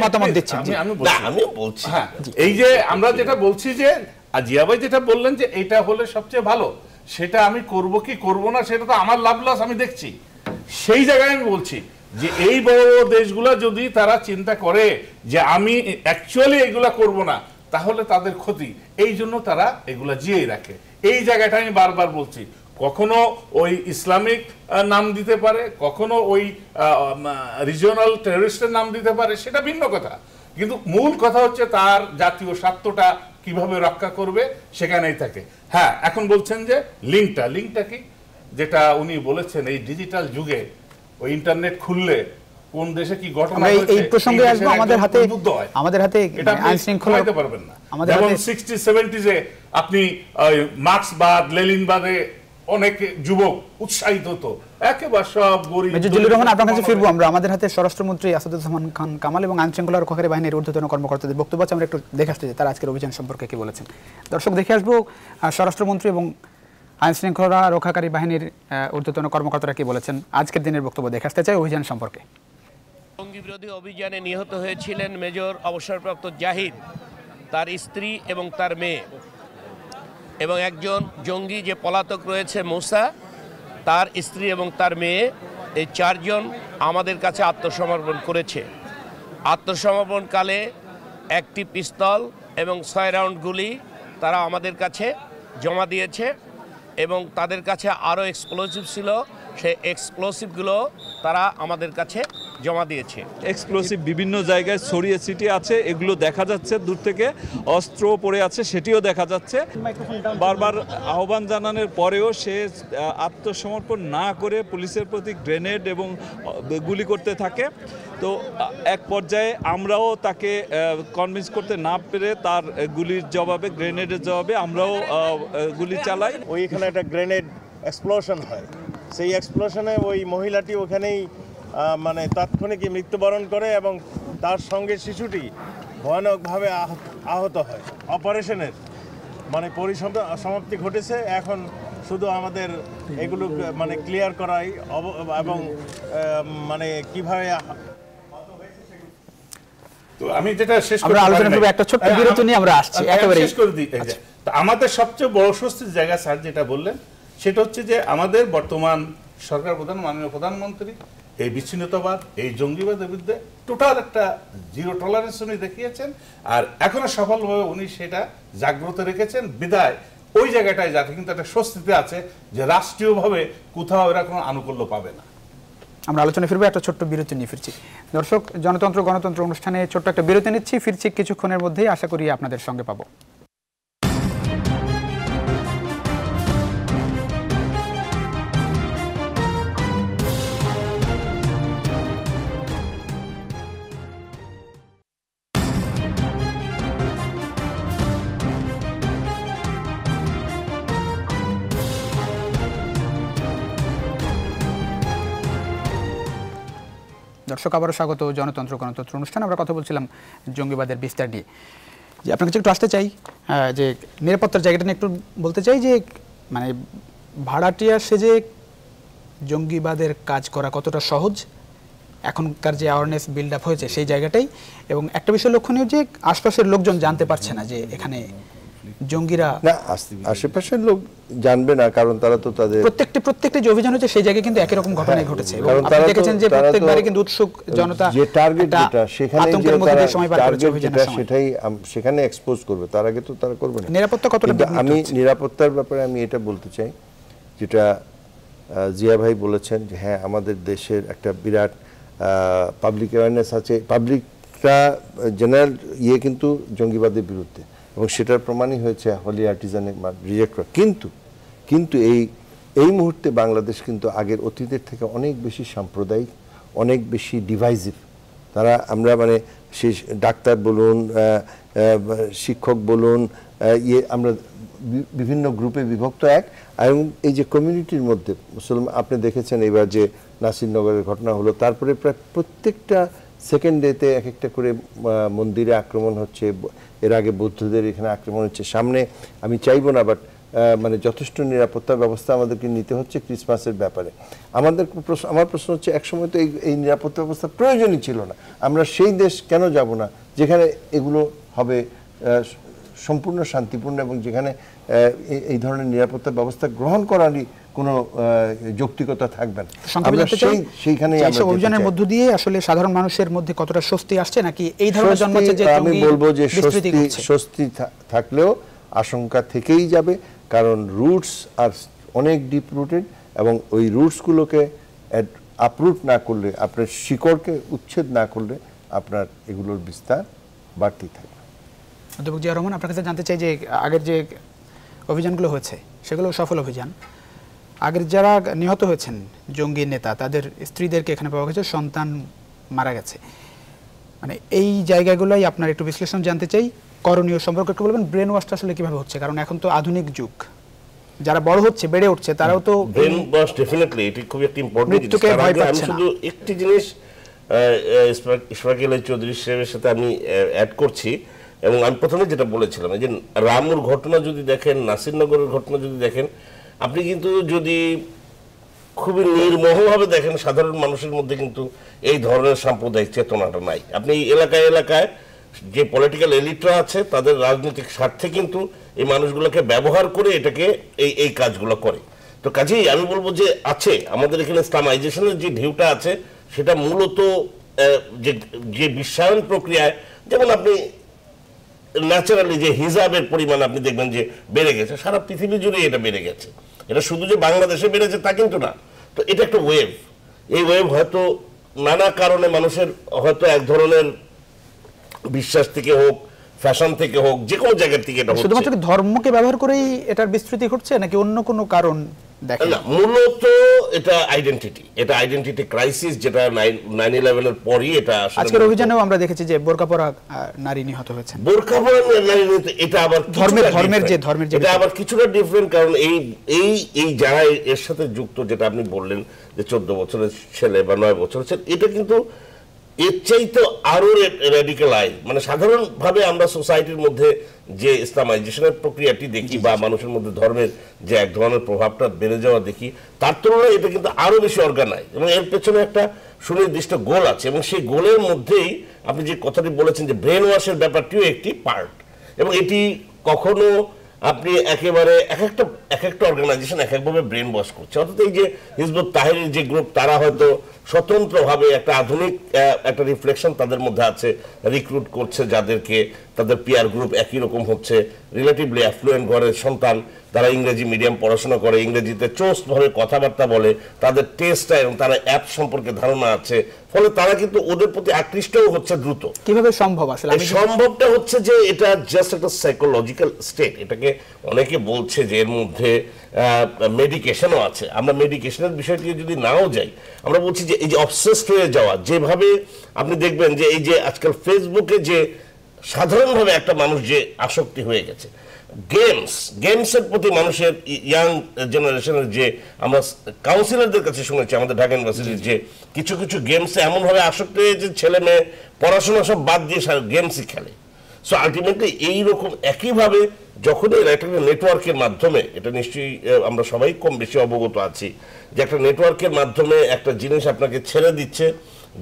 মতামত দিচ্ছেন? আমি বলছি, হ্যাঁ, এই যে আমরা যেটা বলছি যে জিয়া ভাই যেটা বললেন যে এটা হলে সবচেয়ে ভালো, সেটা আমি করব কি করব না সেটা তো আমার লাভ লস আমি দেখছি। সেই জায়গায় আমি বলছি যে এই বড় দেশগুলো যদি তারা চিন্তা করে যে আমি অ্যাকচুয়ালি এগুলা করব না, তাহলে তাদের ক্ষতি, এই জন্য তারা এগুলা জিয়েই রাখে। এই জায়গাটা আমি বারবার বলছি, কখনো ওই ইসলামিক নাম দিতে পারে, কখনো ওই রিজিওনাল টেররিস্টের নাম দিতে পারে, সেটা ভিন্ন কথা। কিন্তু মূল কথা হচ্ছে তার জাতীয় স্বার্থটা কিভাবে রক্ষা করবে সেখানেই থাকে। হ্যাঁ, এখন বলছেন যে লিঙ্কটা কি, যেটা উনি বলেছেন এই ডিজিটাল যুগে ওই ইন্টারনেট খুললে কোন দেশে কি ঘটনা হচ্ছে এই প্রসঙ্গে আসবো। আমাদের হাতে আইন শৃঙ্খলা দিতে পারবেন না। যেমন 60 70s এ আপনি মার্ক্সবাদ লেনিনবাদে অনেক যুবক উৎসাহিত হতো, একেবারে সব গরিব। মেজর জিল্লুর রহমান, আপনার কাছে ফিরবো আমরা। আমাদের হাতে স্বরাষ্ট্রমন্ত্রী আসাদুজ্জামান খান কামাল এবং আইন শৃঙ্খলা রক্ষাকারী বাহিনীর ঊর্ধ্বতন কর্মকর্তাদের বক্তব্য আছে, আমরা একটু দেখে আসতে চাই তারা আজকের অভিযান সম্পর্কে কি বলেছেন। দর্শক, দেখে আসবো স্বরাষ্ট্রমন্ত্রী এবং আইন শৃঙ্খলা রক্ষাকারী বাহিনীর ঊর্ধ্বতন কর্মকর্তারা কি বলেছেন আজকের দিনের বক্তব্য দেখে আসতে চাই অভিযান সম্পর্কে। জঙ্গি বিরোধী অভিযানে নিহত হয়েছিলেন মেজর অবসরপ্রাপ্ত জাহিদ, তার স্ত্রী এবং তার মেয়ে, এবং একজন জঙ্গি যে পলাতক রয়েছে মুসা, তার স্ত্রী এবং তার মেয়ে, এই চারজন আমাদের কাছে আত্মসমর্পণ করেছে। আত্মসমর্পণকালে একটি পিস্তল এবং 6 রাউন্ড গুলি তারা আমাদের কাছে জমা দিয়েছে, এবং তাদের কাছে আরও এক্সপ্লোসিভ ছিল, সেই এক্সপ্লোসিভগুলো তারা আমাদের কাছে জমা দিয়েছে। এক্সপ্লোসিভ বিভিন্ন জায়গায় ছড়িয়ে ছিটিয়ে আছে, এগুলো দেখা যাচ্ছে দূর থেকে। অস্ত্র পড়ে আছে সেটিও দেখা যাচ্ছে। বারবার আহ্বান জানানোর পরেও সে আত্মসমর্পণ না করে পুলিশের প্রতি গ্রেনেড এবং গুলি করতে থাকে। তো এক পর্যায়ে আমরাও তাকে কনভিন্স করতে না পেরে তার গুলির জবাবে, গ্রেনেডের জবাবে আমরাও গুলি চালাই। ওইখানে একটা গ্রেনেড এক্সপ্লোশন হয়, সেই এক্সপ্লোশনে ওই মহিলাটি ওখানেই মানে তাৎক্ষণিক মৃত্যুবরণ করে এবং তার সঙ্গে শিশুটি ভয়ানকভাবে আহত হয়। অপারেশনের মানে পরিসমাপ্তি ঘটেছে। এখন শুধু আমাদের এগুলো মানে ক্লিয়ার করাই এবং মানে কিভাবে। তো আমি যেটা শেষ আমরা আলোচনা করব, একটা ছোট্ট বিরতি নিয়ে আমরা আসছি একেবারে শেষ করে দিই। আমাদের সবচেয়ে বড় স্বস্তির জায়গা স্যার যেটা বললেন সেটা হচ্ছে যে আমাদের বর্তমান সরকার প্রধান মাননীয় প্রধানমন্ত্রী এই বিচ্ছিন্নতাবাদ, এই জঙ্গিবাদের বিরুদ্ধে টোটাল একটা জিরো টলারেন্স উনি দেখিয়েছেন, আর এখনো সফলভাবে উনি সেটা জাগ্রত রেখেছেন। বিদায় ওই জায়গাটায় যাতে কিন্তু একটা স্বস্তিতে আছে যে রাষ্ট্রীয়ভাবে কোথাও এরা কোনো আনুকূল্য পাবে না। আমরা আলোচনা ফিরবো, একটা ছোট্ট বিরতি নিয়ে ফিরছি। দর্শক, জনতন্ত্র গণতন্ত্র অনুষ্ঠানে ছোট্ট একটা বিরতি নিচ্ছি, ফিরছি কিছুক্ষণের মধ্যেই, আশা করি আপনাদের সঙ্গে পাবো। দর্শক, আবারও স্বাগত জনতন্ত্র গণতন্ত্র অনুষ্ঠান। আমরা কথা বলছিলাম জঙ্গিবাদের বিস্তার নিয়ে। যে আপনার কাছে একটু আসতে চাই, যে নিরাপত্তার জায়গাটা নিয়ে একটু বলতে চাই, যে মানে ভাড়াটিয়া সেজে জঙ্গিবাদের কাজ করা কতটা সহজ, এখনকার যে অ্যাওয়ারনেস বিল্ড আপ হয়েছে সেই জায়গাটাই, এবং একটা বিষয় লক্ষণীয় যে আশপাশের লোকজন জানতে পারছে না যে এখানে জঙ্গিরা, না আশেপাশের লোক জানবে না, কারণ তারা তো তাদের প্রত্যেকটা যে অভিযান হচ্ছে সেই জায়গায় কিন্তু একই রকম ঘটনাই ঘটেছে। আপনি দেখেছেন যে প্রত্যেকবারই কিন্তু উৎসুক জনতা যে টার্গেট যেটা সেখানে আতঙ্কের মধ্যে দিয়ে সময় পার করেছে অভিযানের সময়, সেটাই সেখানে এক্সপোজ করবে, তার আগে তো তারা করবে না। নিরাপত্তা কতটা? আমি নিরাপত্তার ব্যাপারে আমি এটা বলতে চাই, যেটা জিয়া ভাই বলেছেন যে হ্যাঁ আমাদের দেশের একটা বিরাট পাবলিক অ্যাওয়ারনেস আছে, পাবলিকটা জেনারেল কিন্তু জঙ্গিবাদের বিরুদ্ধে, এবং সেটার প্রমাণই হয়েছে হলি আর্টিজানে রিজেক্ট করা। কিন্তু এই মুহূর্তে বাংলাদেশ কিন্তু আগের অতীতের থেকে অনেক বেশি সাম্প্রদায়িক, অনেক বেশি ডিভাইজিভ। তারা আমরা মানে সেই ডাক্তার বলুন, শিক্ষক বলুন, আমরা বিভিন্ন গ্রুপে বিভক্ত এবং এই যে কমিউনিটির মধ্যে মুসলমান, আপনি দেখেছেন এবার যে নাসিরনগরের ঘটনা হলো, তারপরে প্রায় প্রত্যেকটা সেকেন্ড ডেতে এক একটা করে মন্দিরে আক্রমণ হচ্ছে, এর আগে বৌদ্ধদের এখানে আক্রমণ হচ্ছে। সামনে আমি চাইবো না, বাট মানে যথেষ্ট নিরাপত্তা ব্যবস্থা আমাদেরকে নিতে হচ্ছে ক্রিসমাসের ব্যাপারে। আমার প্রশ্ন হচ্ছে, একসময় তো এই নিরাপত্তা ব্যবস্থা প্রয়োজনই ছিল না। আমরা সেই দেশ কেন যাব না যেখানে এগুলো হবে সম্পূর্ণ শান্তিপূর্ণ, এবং যেখানে এই ধরনের নিরাপত্তা ব্যবস্থা গ্রহণ করারই কোনো যৌক্তিকতা থাকবে না। সেইখানেই অভিযানের মধ্য দিয়ে আসলে সাধারণ মানুষের মধ্যে কতটা স্বস্তি আসছে, নাকি এই ধরনের জন্মাচ্ছে যে আমি বলবো যে স্বস্তি থাকলেও আশঙ্কা থেকেই যাবে, কারণ রুটস আর অনেক ডিপ রুটেড, এবং ওই রুটসগুলোকে আপরুট না করলে, আপনার শিকড়কে উচ্ছেদ না করলে আপনার এগুলোর বিস্তার বাড়তেই থাকবে। অধ্যাপক জিয়া রহমান, আপনার কাছে জানতে চাই যে আগের যে অভিযানগুলো হয়েছে সেগুলো সফল অভিযান, আগের যারা নিহত হয়েছেন জঙ্গি নেতা তাদের স্ত্রীদেরকে এখানে পাওয়া গেছে, সন্তান মারা গেছে, মানে এই জায়গাগুলোই আপনার একটু বিশ্লেষণ জানতে চাই। করণীয় সম্পর্কে একটু বলবেন, ব্রেন ওয়াশটা আসলে কিভাবে হচ্ছে, কারণ এখন তো আধুনিক যুগ, যারা বড় হচ্ছে বেড়ে উঠছে তারাও তো ব্রেন ওয়াশ ডেফিনেটলি এটি খুব একটা ইম্পর্টেন্ট জিনিস। আমি শুধু একটি জিনিস ইশফাক আলী চৌধুরী সাহেবের সাথে আমি অ্যাড করছি, এবং আমি প্রথমে যেটা বলেছিলাম যে রামুর ঘটনা যদি দেখেন, নাসিরনগরের ঘটনা যদি দেখেন, আপনি কিন্তু যদি খুবই নির্মোহভাবে দেখেন, সাধারণ মানুষের মধ্যে কিন্তু এই ধরনের সাম্প্রদায়িক চেতনাটা নাই। আপনি এলাকায় এলাকায় যে পলিটিক্যাল এলিটরা আছে তাদের রাজনৈতিক স্বার্থে কিন্তু এই মানুষগুলোকে ব্যবহার করে এটাকে এই কাজগুলো করে। তো কাজেই আমি বলবো যে আছে আমাদের এখানে ইসলামাইজেশনের যে ঢেউটা আছে সেটা মূলত যে বিশ্বায়ন প্রক্রিয়ায়, যেমন আপনি ন্যাচারালি যে হিজাবের পরিমাণ আপনি দেখবেন যে বেড়ে গেছে, সারা পৃথিবী জুড়ে এটা বেড়ে গেছে, এটা শুধু যে বাংলাদেশে বেড়েছে তা কিন্তু না। তো এটা একটা ওয়েভ, এই ওয়েভ হয়তো নানা কারণে মানুষের হয়তো এক ধরনের বিশ্বাস থেকে হোক, ফ্যাশন থেকে হোক, যে কোনো জায়গা থেকে এটা হচ্ছে। শুধুমাত্র ধর্মকে ব্যবহার করেই এটার বিস্তৃতি ঘটছে নাকি অন্য কোনো কারণ দেখেন? না, মূলত এটা আইডেন্টিটি ক্রাইসিস, যেটা 9/11 এর পরই এটা আসলে। আজকের অভিযানেও আমরা দেখেছি যে বোরকা পরা নারী নিহত হয়েছেন। বোরকা পরা নারী নিহত, এটা আবার ধর্মের যে এটা আবার কিছুটা ডিফারেন্ট, কারণ এই যারা এর সাথে যুক্ত, যেটা আপনি বললেন যে 14 বছরের ছেলে বা 9 বছরের ছেলে, এটা কিন্তু এর চাইতে আরো রেডিক্যালাইজ, মানে সাধারণভাবে আমরা সোসাইটির মধ্যে যে ইসলামাইজেশনের প্রক্রিয়াটি দেখি বা মানুষের মধ্যে ধর্মের যে এক ধরনের প্রভাবটা বেড়ে যাওয়া দেখি, তার তুলনায় এটা কিন্তু আরো বেশি অর্গানাইজ, এবং এর পেছনে একটা সুনির্দিষ্ট গোল আছে, এবং সেই গোলের মধ্যেই আপনি যে কথাটি বলেছেন যে ব্রেন ওয়াশের ব্যাপারটিও একটি পার্ট। এবং এটি কখনো আপনি একেবারে এক একটা অর্গানাইজেশন এক একভাবে ব্রেন ওয়াশ করছে। অর্থাৎ এই যে হিজবুত তাহরির যে গ্রুপ, তারা হয়তো স্বতন্ত্রভাবে একটা আধুনিক একটা রিফ্লেকশন তাদের মধ্যে আছে, রিক্রুট করছে যাদেরকে, তাদের পিয়ার গ্রুপ একই রকম হচ্ছে, রিলেটিভলি অ্যাফ্লুয়েন্ট ঘরের সন্তান, তারা ইংরেজি মিডিয়াম পড়াশোনা করে, ইংরেজিতে চোস্টভাবে কথাবার্তা বলে, তাদের টেস্ট এবং তারা অ্যাপ সম্পর্কে ধারণা আছে, ফলে তারা কিন্তু ওদের প্রতি আকৃষ্টও হচ্ছে দ্রুত। কিভাবে সম্ভব আসলে? সম্ভবটা হচ্ছে যে এটা জাস্ট একটা সাইকোলজিক্যাল স্টেট। এটাকে অনেকে বলছে যে এর মধ্যে মেডিকেশনও আছে। আমরা মেডিকেশনের বিষয়টি যদি নাও যাই, আমরা বলছি যে এই যে অবসেসড হয়ে যাওয়া, যেভাবে আপনি দেখবেন যে এই যে আজকাল ফেসবুকে যে সাধারণভাবে একটা মানুষ যে আসক্তি হয়ে গেছে, গেমসের প্রতি মানুষের ইয়াং জেনারেশনের, যে আমরা কাউন্সিলরদের কাছে শুনেছি আমাদের ঢাকা ইউনিভার্সিটির, যে কিছু কিছু গেমসে এমনভাবে আসক্তি হয়েছে ছেলে মেয়ে পড়াশোনা সব বাদ দিয়ে গেমসই খেলে। সো আলটিমেটলি এইরকম একইভাবে যখনই একটা নেটওয়ার্কের মাধ্যমে, এটা নিশ্চয়ই আমরা সবাই কম বেশি অবগত আছি যে একটা নেটওয়ার্কের মাধ্যমে একটা জিনিস আপনাকে ছেড়ে দিচ্ছে,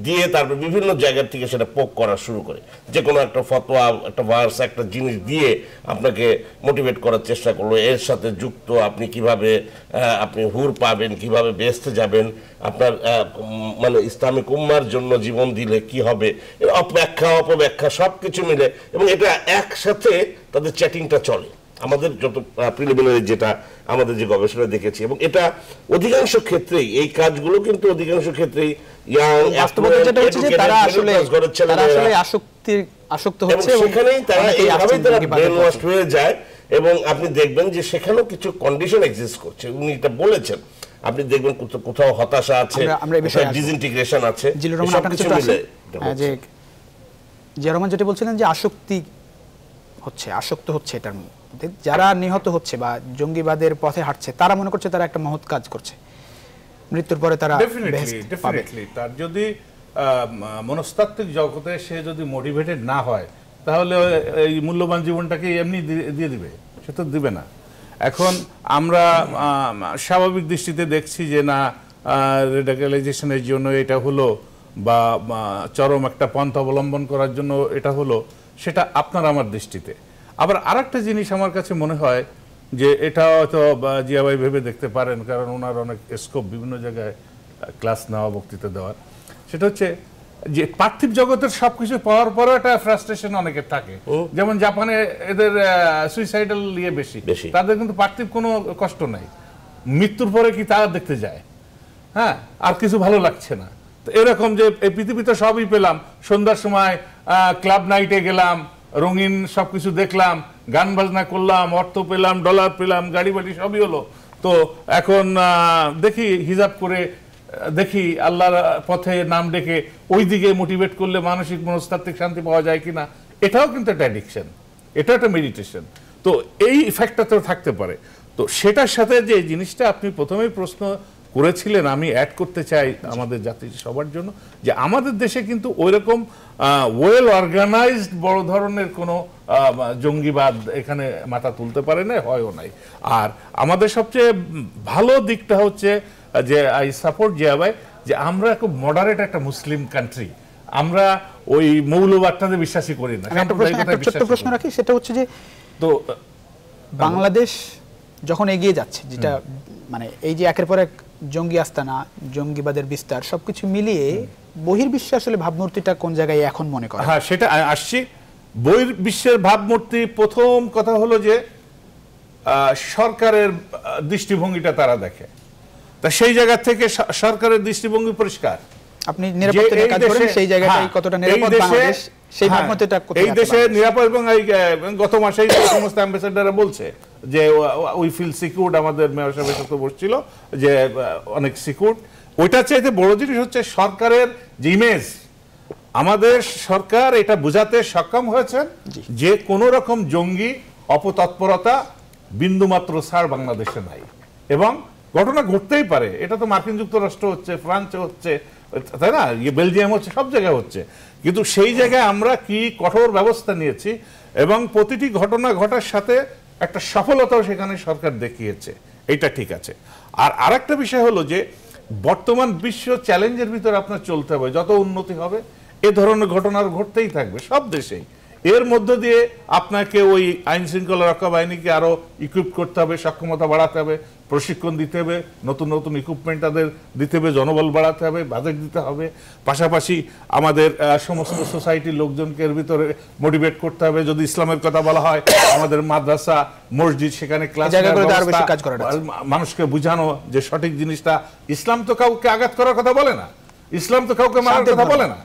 দিয়ে তারপর বিভিন্ন জায়গা থেকে সেটা পোক করা শুরু করে, যে কোনো একটা ফতোয়া, একটা ভার্স, একটা জিনিস দিয়ে আপনাকে মোটিভেট করার চেষ্টা করলো, এর সাথে যুক্ত আপনি কিভাবে আপনি হুর পাবেন, কিভাবে বেহেশতে যাবেন, আপনার মানে ইসলামিক উম্মার জন্য জীবন দিলে কি হবে, অপব্যাখ্যা সব কিছু মিলে, এবং এটা একসাথে তাদের চ্যাটিংটা চলে। আমাদের যত প্রিলিমিনারি যেটা আমাদের যে গবেষণা দেখেছি, এবং এটা অধিকাংশ ক্ষেত্রেই এই কাজগুলো কিন্তু অধিকাংশ ক্ষেত্রেই এবং আপনি দেখবেন যে সেখানেও কিছু কন্ডিশন এক্সিস্ট করছে। উনি এটা বলেছেন, আপনি দেখবেন কোথাও হতাশা আছে, ডিসইন্টিগ্রেশন আছে, সবকিছু মিলে। জিয়া রহমান যেটা বলছিলেন যে আসক্ত হচ্ছে এটার মধ্যে যারা নিহত হচ্ছে বা জঙ্গিবাদের পথে হাঁটছে, তারা মনে করছে তারা একটা মহৎ কাজ করছে, মৃত্যুর পরে তারা ডেফিনেটলি তার যদি মনস্তাত্ত্বিক জগতে সে যদি মোটিভেটেড না হয়, তাহলে এই মূল্যবান জীবনটাকে এমনি দিয়ে দিবে, সে তো দিবে না। এখন আমরা স্বাভাবিক দৃষ্টিতে দেখছি যে না, রেডিক্যালাইজেশনের জন্য এটা হলো, বা চরম একটা পন্থা অবলম্বন করার জন্য এটা হলো, সেটা আপনার আমার দৃষ্টিতে। আবার আরেকটা জিনিস আমার কাছে মনে হয় যে এটা হয়তো জিয়া ভাই ভেবে দেখতে পারেন, কারণ ওনার অনেক স্কোপ বিভিন্ন জায়গায় ক্লাস নেওয়া, বক্তৃতা দেওয়ার, সেটা হচ্ছে যে পার্থিব জগতের সবকিছু পাওয়ার পরেও একটা ফ্রাস্ট্রেশন অনেকের থাকে। যেমন জাপানে এদের সুইসাইডাল ইয়ে বেশি, তাদের কিন্তু পার্থিব কোনো কষ্ট নাই, মৃত্যুর পরে কি তারা দেখতে যায়? হ্যাঁ, আর কিছু ভালো লাগছে না। তো এরকম যে এই পৃথিবীতে সবই পেলাম, সন্ধ্যার সময় ক্লাব নাইটে গেলাম, রঙিন সবকিছু দেখলাম, গান বাজনা করলাম, অর্থ পেলাম, ডলার পেলাম, গাড়ি বাড়ি সবই হলো। তো এখন দেখি হিজাব করে দেখি আল্লাহর পথে নাম ডেকে ওই দিকে মোটিভেট করলে মানসিক মনস্তাত্ত্বিক শান্তি পাওয়া যায় কিনা, এটাও কিন্তু একটা অ্যাডিকশন, এটা একটা মেডিটেশন। তো এই ইফেক্টটা তো থাকতে পারে। তো সেটার সাথে যে জিনিসটা আপনি প্রথমেই প্রশ্ন করেছিলেন, আমি অ্যাড করতে চাই আমাদের জাতি সবার জন্য, যে আমাদের দেশে কিন্তু ওইরকম ওয়েল অর্গানাইজড বড় ধরনের কোনো জঙ্গিবাদ এখানে মাথা তুলতে পারে না, হয়ও নাই। আর আমাদের সবচেয়ে ভালো দিকটা হচ্ছে যে আই সাপোর্ট জিয়া ভাই, যে আমরা খুব মডারেট একটা মুসলিম কান্ট্রি, আমরা ওই মৌলবাদটাতে বিশ্বাসী করি না। একটা ছোট্ট প্রশ্ন রাখি, সেটা হচ্ছে যে তো বাংলাদেশ যখন এগিয়ে যাচ্ছে, যেটা মানে এই যে একের পর এক জঙ্গি আস্তানা, জঙ্গিবাদের বিস্তার, সবকিছু মিলিয়ে বহির্বিশ্বে আসলে ভাবমূর্তিটা কোন জায়গায় এখন মনে করে? হ্যাঁ, সেটা আসছি। বহির্বিশ্বের ভাবমূর্তি, প্রথম কথা হলো যে সরকারের দৃষ্টিভঙ্গিটা তারা দেখে, তা সেই জায়গা থেকে সরকারের দৃষ্টিভঙ্গি পরিষ্কার। আপনি নিরাপত্তা নিয়ে কাজ করেন, সেই জায়গাটাই কতটা নিরাপদ বাংলাদেশ, সেই ভাবমূর্তিটা কোথায়? এই দেশে নিরাপদ, এবং গত মাসেই সমস্ত অ্যাম্বাসেডাররা বলছে যে উই ফিল সিকিউরড, আমাদের মেয়র সাহেবের সাথে বসছিল যে অনেক সিকিউরড। ওইটার চাইতে বড় জিনিস হচ্ছে সরকারের যে ইমেজ। আমাদের সরকার এটা বোঝাতে সক্ষম হয়েছেন যে কোনো রকম জঙ্গি অপতৎপরতা বিন্দুমাত্র ছাড় বাংলাদেশে নাই, এবং ঘটনা ঘটতেই পারে। এটা তো মার্কিন যুক্তরাষ্ট্র হচ্ছে, ফ্রান্সে হচ্ছে, তাই না, বেলজিয়াম হচ্ছে, সব জায়গায় হচ্ছে। কিন্তু সেই জায়গায় আমরা কি কঠোর ব্যবস্থা নিয়েছি, এবং প্রতিটি ঘটনা ঘটার সাথে একটা সফলতাও সেখানে সরকার দেখিয়েছে, এইটা ঠিক আছে। আর আরেকটা বিষয় হলো যে বর্তমান বিশ্ব চ্যালেঞ্জের ভিতরে আপনার চলতে হবে, যত উন্নতি হবে এ ধরনের ঘটনা ঘটতেই থাকবে সব দেশেই। এর মধ্য দিয়ে আপনাকে ওই আইন শৃঙ্খলা রক্ষা বাহিনীকে আরো ইকুইপ করতে হবে, সক্ষমতা বাড়াতে হবে, প্রশিক্ষণ দিতে হবে, নতুন নতুন ইকুইপমেন্ট তাদের দিতে হবে, জনবল বাড়াতে হবে, বাজেট দিতে হবে। পাশাপাশি আমাদের সমস্ত সোসাইটির লোকজনকে এর ভিতরে মোটিভেট করতে হবে। যদি ইসলামের কথা বলা হয়, আমাদের মাদ্রাসা, মসজিদ, সেখানে ক্লাস, মানুষকে বুঝানো যে সঠিক জিনিসটা। ইসলাম তো কাউকে আঘাত করার কথা বলে না, ইসলাম তো কাউকে মারার কথা বলে না।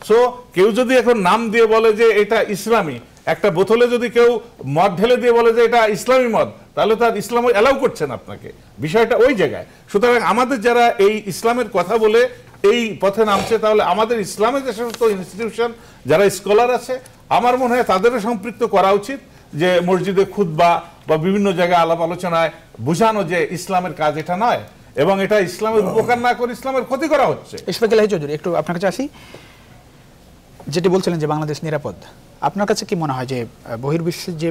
সো কেউ যদি এখন নাম দিয়ে বলে যে এটা ইসলামী, একটা বোতলে যদি কেউ মদ ঢেলে দিয়ে বলে যে এটা ইসলামী মদ, তাহলে তার ইসলাম অ্যালাউ করছেন আপনাকে, বিষয়টা ওই জায়গায়। সুতরাং আমাদের যারা এই ইসলামের কথা বলে এই পথে নামছে, তাহলে আমাদের ইসলামের যে সমস্ত ইনস্টিটিউশন, যারা স্কলার আছে, আমার মনে হয় তাদেরও সম্পৃক্ত করা উচিত, যে মসজিদে খুতবা বা বিভিন্ন জায়গায় আলাপ আলোচনায় বুঝানো যে ইসলামের কাজ এটা নয়, এবং এটা ইসলামের উপকার না করে ইসলামের ক্ষতি করা হচ্ছে। ইশফাক আলাহি চৌধুরী, একটু আপনার কাছে আসি। যেটি বলছিলেন যে বাংলাদেশ নিরাপদ, আপনার কাছে কি মনে হয় যে বহির্বিশ্বের যে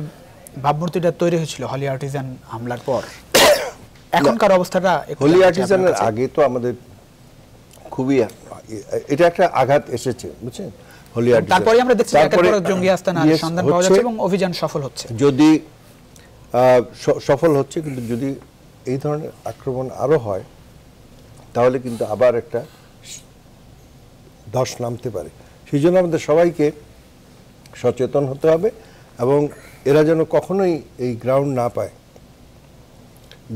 ভাবমূর্তিটা তৈরি হয়েছিল হলি আর্টিজান হামলার পর, এখনকার অবস্থাটা? হলি আর্টিজানের আগে তো আমাদের খুবই এটা একটা আঘাত এসেছে, বুঝছেন, হলি আর্টিজান। তারপরে আমরা দেখছি একের পর জঙ্গি আস্তানার সন্ধান পাওয়া যাচ্ছে এবং অভিযান সফল হচ্ছে। যদি সফল হচ্ছে, কিন্তু যদি এই ধরনের আক্রমণ আরো হয়, তাহলে কিন্তু আবার একটা ধস নামতে পারে। সেই জন্য আমাদের সবাইকে সচেতন হতে হবে, এবং এরা যেন কখনোই এই গ্রাউন্ড না পায়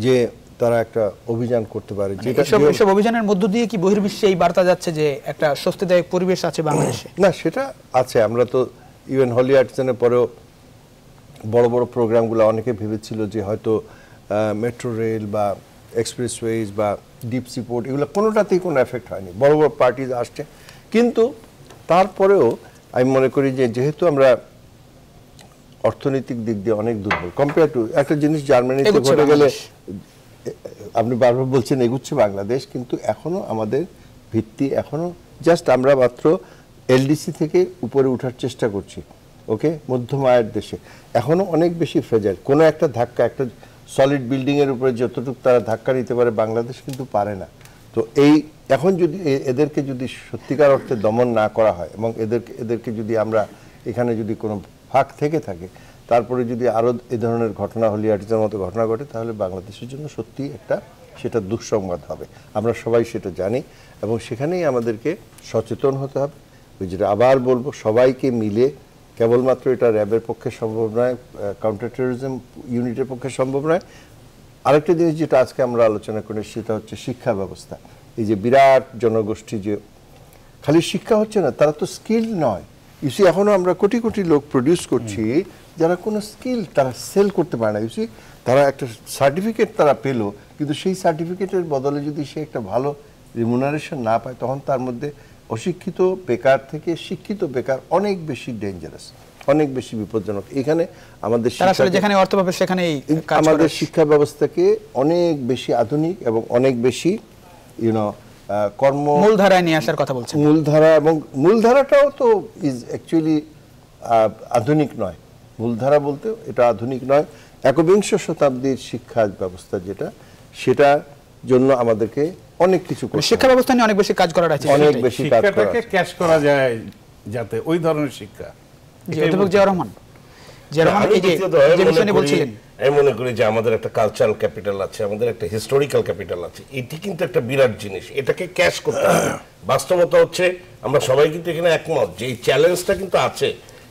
যে তারা একটা অভিযান করতে পারে। এসব অভিযানের মধ্য দিয়ে কি বহির্বিশ্বে এই বার্তা যাচ্ছে যে একটা স্বস্তিদায়ক পরিবেশ আছে বাংলাদেশে? না, সেটা আছে। আমরা তো ইভেন হলি আর্টিজানের পরেও বড় বড় প্রোগ্রামগুলো অনেকে ভেবেছিল যে হয়তো মেট্রো রেল বা এক্সপ্রেসওয়েজ বা ডিপ সি পোর্ট, এগুলো কোনোটাতেই কোনো এফেক্ট হয়নি। বড় বড় পার্টি আসছে, কিন্তু তারপরেও আমি মনে করি যে যেহেতু আমরা অর্থনৈতিক দিক দিয়ে অনেক দুর্বল কম্পেয়ার টু একটা জিনিস জার্মানিতে ঘটে গেলে, আপনি বারবার বলছেন এগুচ্ছে বাংলাদেশ, কিন্তু এখনো আমাদের ভিত্তি এখনো জাস্ট আমরা মাত্র এলডিসি থেকে উপরে উঠার চেষ্টা করছি। ওকে, মধ্যম আয়ের দেশে এখনো অনেক বেশি ফ্রেজাইল। কোনো একটা ধাক্কা, একটা সলিড বিল্ডিং এর উপরে যতটুকু তারা ধাক্কা নিতে পারে, বাংলাদেশ কিন্তু পারে না। তো এই এখন যদি এদেরকে যদি সত্যিকার অর্থে দমন না করা হয়, এবং এদেরকে যদি আমরা এখানে যদি কোনো ফাঁক থেকে থাকে, তারপরে যদি আরো এই ধরনের ঘটনা, হলি আর্টিজানের মতো ঘটনা ঘটে, তাহলে বাংলাদেশের জন্য সত্যি একটা সেটা দুঃসংবাদ হবে। আমরা সবাই সেটা জানি, এবং সেখানেই আমাদেরকে সচেতন হতে হবে। ওই যেটা আবার বলবো, সবাইকে মিলে, কেবলমাত্র এটা র্যাবের পক্ষে সম্ভব নয়, কাউন্টার টেরোরিজম ইউনিটের পক্ষে সম্ভব নয়, আরেকটা জিনিস যেটা আজকে আমরা আলোচনা করি সেটা হচ্ছে শিক্ষা ব্যবস্থা। এই যে বিরাট জনগোষ্ঠী, যে খালি শিক্ষা হচ্ছে না, তারা তো স্কিল নয়। ইউসি এখনো আমরা কোটি কোটি লোক প্রডিউস করছি যারা কোনো স্কিল তারা সেল করতে পারে না। ইউসি তারা একটা সার্টিফিকেট তারা পেলো, কিন্তু সেই সার্টিফিকেটের বদলে যদি সে একটা ভালো রিমুনারেশন না পায়, তখন তার মধ্যে অশিক্ষিত বেকার থেকে শিক্ষিত বেকার অনেক বেশি ডেঞ্জারাস, অনেক বেশি বিপজ্জনক। এখানে আমাদের যেখানে অর্থ পাবে সেখানেই আমাদের শিক্ষা ব্যবস্থাকে অনেক বেশি আধুনিক এবং অনেক বেশি কর্ম মূলধারায় নিয়ে আসার কথা বলছেন। মূলধারা, এবং মূলধারাটাও তো ইজ অ্যাকচুয়ালি আধুনিক নয়। মূলধারা বলতে এটা আধুনিক নয়। একবিংশ শতাব্দীর শিক্ষা ব্যবস্থা যেটা, সেটার জন্য আমাদেরকে অনেক কিছু করতে হবে। শিক্ষা ব্যবস্থা নিয়ে অনেক বেশি কাজ করার আছে, অনেক বেশি কাজ করা শিক্ষাটাকে ক্যাশ করা যায় যাতে ওই ধরনের শিক্ষা। জি, অধ্যাপক জিয়া রহমান, এই যে বিষয় নিয়ে বলছিলেন, আমি মনে করি যে আমাদের একটা কালচারাল ক্যাপিটাল আছে, আমাদের একটা হিস্টোরিক্যাল ক্যাপিটাল আছে। এটি কিন্তু একটা বিরাট জিনিস, এটাকে ক্যাশ করতে হবে। বাস্তবতা হচ্ছে আমরা সবাই কিন্তু এখানে একমত যে এই চ্যালেঞ্জটা কিন্তু আছে।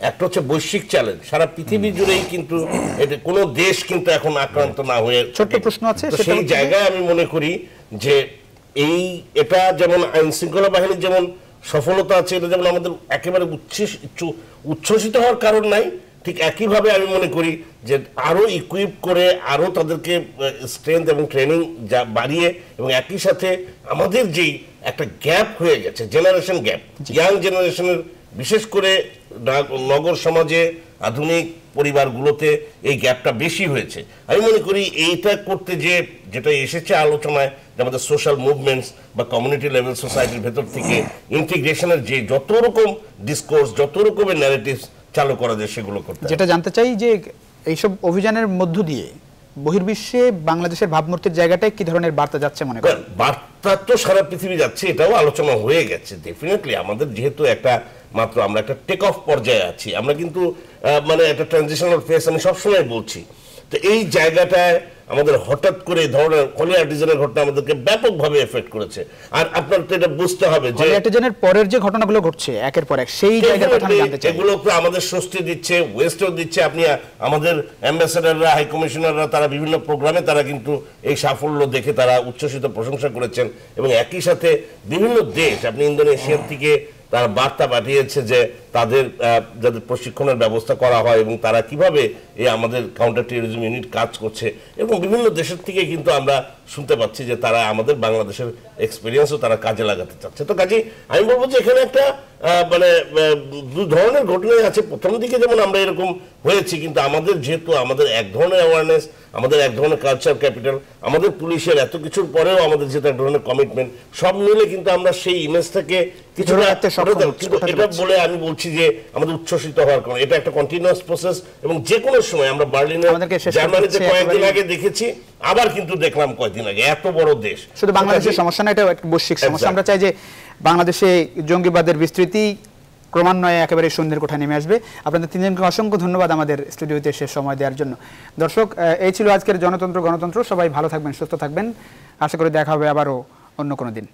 একটা হচ্ছে বৈশ্বিক চ্যালেঞ্জ, সারা পৃথিবী জুড়েই কিন্তু কোনো দেশ কিন্তু এখন আক্রান্ত না হয়ে। ছোট্ট প্রশ্ন আছে, সেই জায়গায় আমি মনে করি যে এটা যেমন আইন শৃঙ্খলা বাহিনীর যেমন সফলতা আছে, এটা যেমন আমাদের একেবারে উচ্ছ্বসিত হওয়ার কারণ নাই, ঠিক একইভাবে আমি মনে করি যে আরো ইকুইপ করে আরো তাদেরকে স্ট্রেংথ এবং ট্রেনিং বাড়িয়ে, এবং একই সাথে আমাদের যেই একটা গ্যাপ হয়ে গেছে, জেনারেশন গ্যাপ, ইয়াং জেনারেশনের বিশেষ করে নগর সমাজে আধুনিক পরিবারগুলোতে এই গ্যাপটা বেশি হয়েছে। আমি মনে করি এইটা করতে যেটা এসেছে আলোচনায়, যে আমাদের সোশ্যাল মুভমেন্টস বা কমিউনিটি লেভেল সোসাইটির ভেতর থেকে ইন্টিগ্রেশনের যে যত রকম ডিসকোর্স, যত রকমের ন্যারেটিভস চালু করা যায় সেগুলো করতে। যেটা জানতে চাই যে এইসব অভিযানের মধ্য দিয়ে বহির্বিশ্বে বাংলাদেশের ভাবমূর্তির জায়গাটায় কি ধরনের বার্তা যাচ্ছে মনে করেন? বার্তা তো সারা পৃথিবী যাচ্ছে, এটাও আলোচনা হয়ে গেছে ডেফিনেটলি। আমাদের যেহেতু আমরা একটা টেক অফ পর্যায়ে আছি, আমরা কিন্তু মানে একটা ট্রানজিশনাল ফেজ আমি সবসময় বলছি। তো এই জায়গাটায় আমাদের হঠাৎ করে এই ধরনের হলি আর্টিজানের ঘটনা আমাদেরকে ব্যাপকভাবে এফেক্ট করেছে। আর আপনার তো এটা বুঝতে হবে যে হলি আর্টিজানের পরের যে ঘটনাগুলো ঘটছে একের পর এক, সেই জায়গার কথা আমি জানতে চাই। এগুলো আমাদের স্বস্তি দিচ্ছে, ওয়েস্টও দিচ্ছে। আপনি আমাদের অ্যাম্বাসেডাররা, হাই কমিশনাররা, তারা বিভিন্ন প্রোগ্রামে তারা কিন্তু এই সাফল্য দেখে তারা উচ্ছ্বসিত প্রশংসা করেছেন। এবং একই সাথে বিভিন্ন দেশ, আপনি ইন্দোনেশিয়ার থেকে তারা বার্তা পাঠিয়েছে যে তাদের যাদের প্রশিক্ষণের ব্যবস্থা করা হয় এবং তারা কিভাবে এই আমাদের কাউন্টার টেরোরিজম ইউনিট কাজ করছে। এবং বিভিন্ন দেশের থেকে কিন্তু আমরা শুনতে পাচ্ছি যে তারা আমাদের বাংলাদেশের এক্সপিরিয়েন্সও তারা কাজে লাগাতে চাচ্ছে। তো কাজেই আমি বলবো যে এখানে একটা মানে দু ধরনের ঘটনাই আছে। প্রথম দিকে যেমন আমরা এরকম হয়েছি, কিন্তু আমাদের যেহেতু আমাদের এক ধরনের অ্যাওয়ারনেস, আমাদের এক ধরনের কালচার ক্যাপিটাল, আমাদের পুলিশের এত কিছুর পরেও আমাদের যেটা এক ধরনের কমিটমেন্ট, সব মিলে কিন্তু আমরা সেই ইমেজটাকে কিছুটা এটা বলে আমি বলছি যে আমাদের উচ্ছ্বসিত হওয়ার কারণ এটা একটা কন্টিনিউয়াস প্রসেস। এবং যে কোনো সময় আমরা বার্লিনে, জার্মানিতে কয়েকদিন আগে দেখেছি, আবার কিন্তু দেখলাম কয়েকদিন আগে, এত বড় দেশ। শুধু বাংলাদেশের সমস্যা না, এটা একটা বৈশ্বিক সমস্যা। আমরা চাই যে বাংলাদেশে জঙ্গিবাদের বিস্তৃতি ক্রমান্বয়ে একেবারে সন্ধ্যের কোঠায় নেমে আসবে। আপনাদের তিনজনকে অসংখ্য ধন্যবাদ আমাদের স্টুডিওতে শেষ সময় দেওয়ার জন্য। দর্শক, এই ছিল আজকের জনতন্ত্র গণতন্ত্র। সবাই ভালো থাকবেন, সুস্থ থাকবেন। আশা করি দেখা হবে আবারও অন্য কোনো দিন।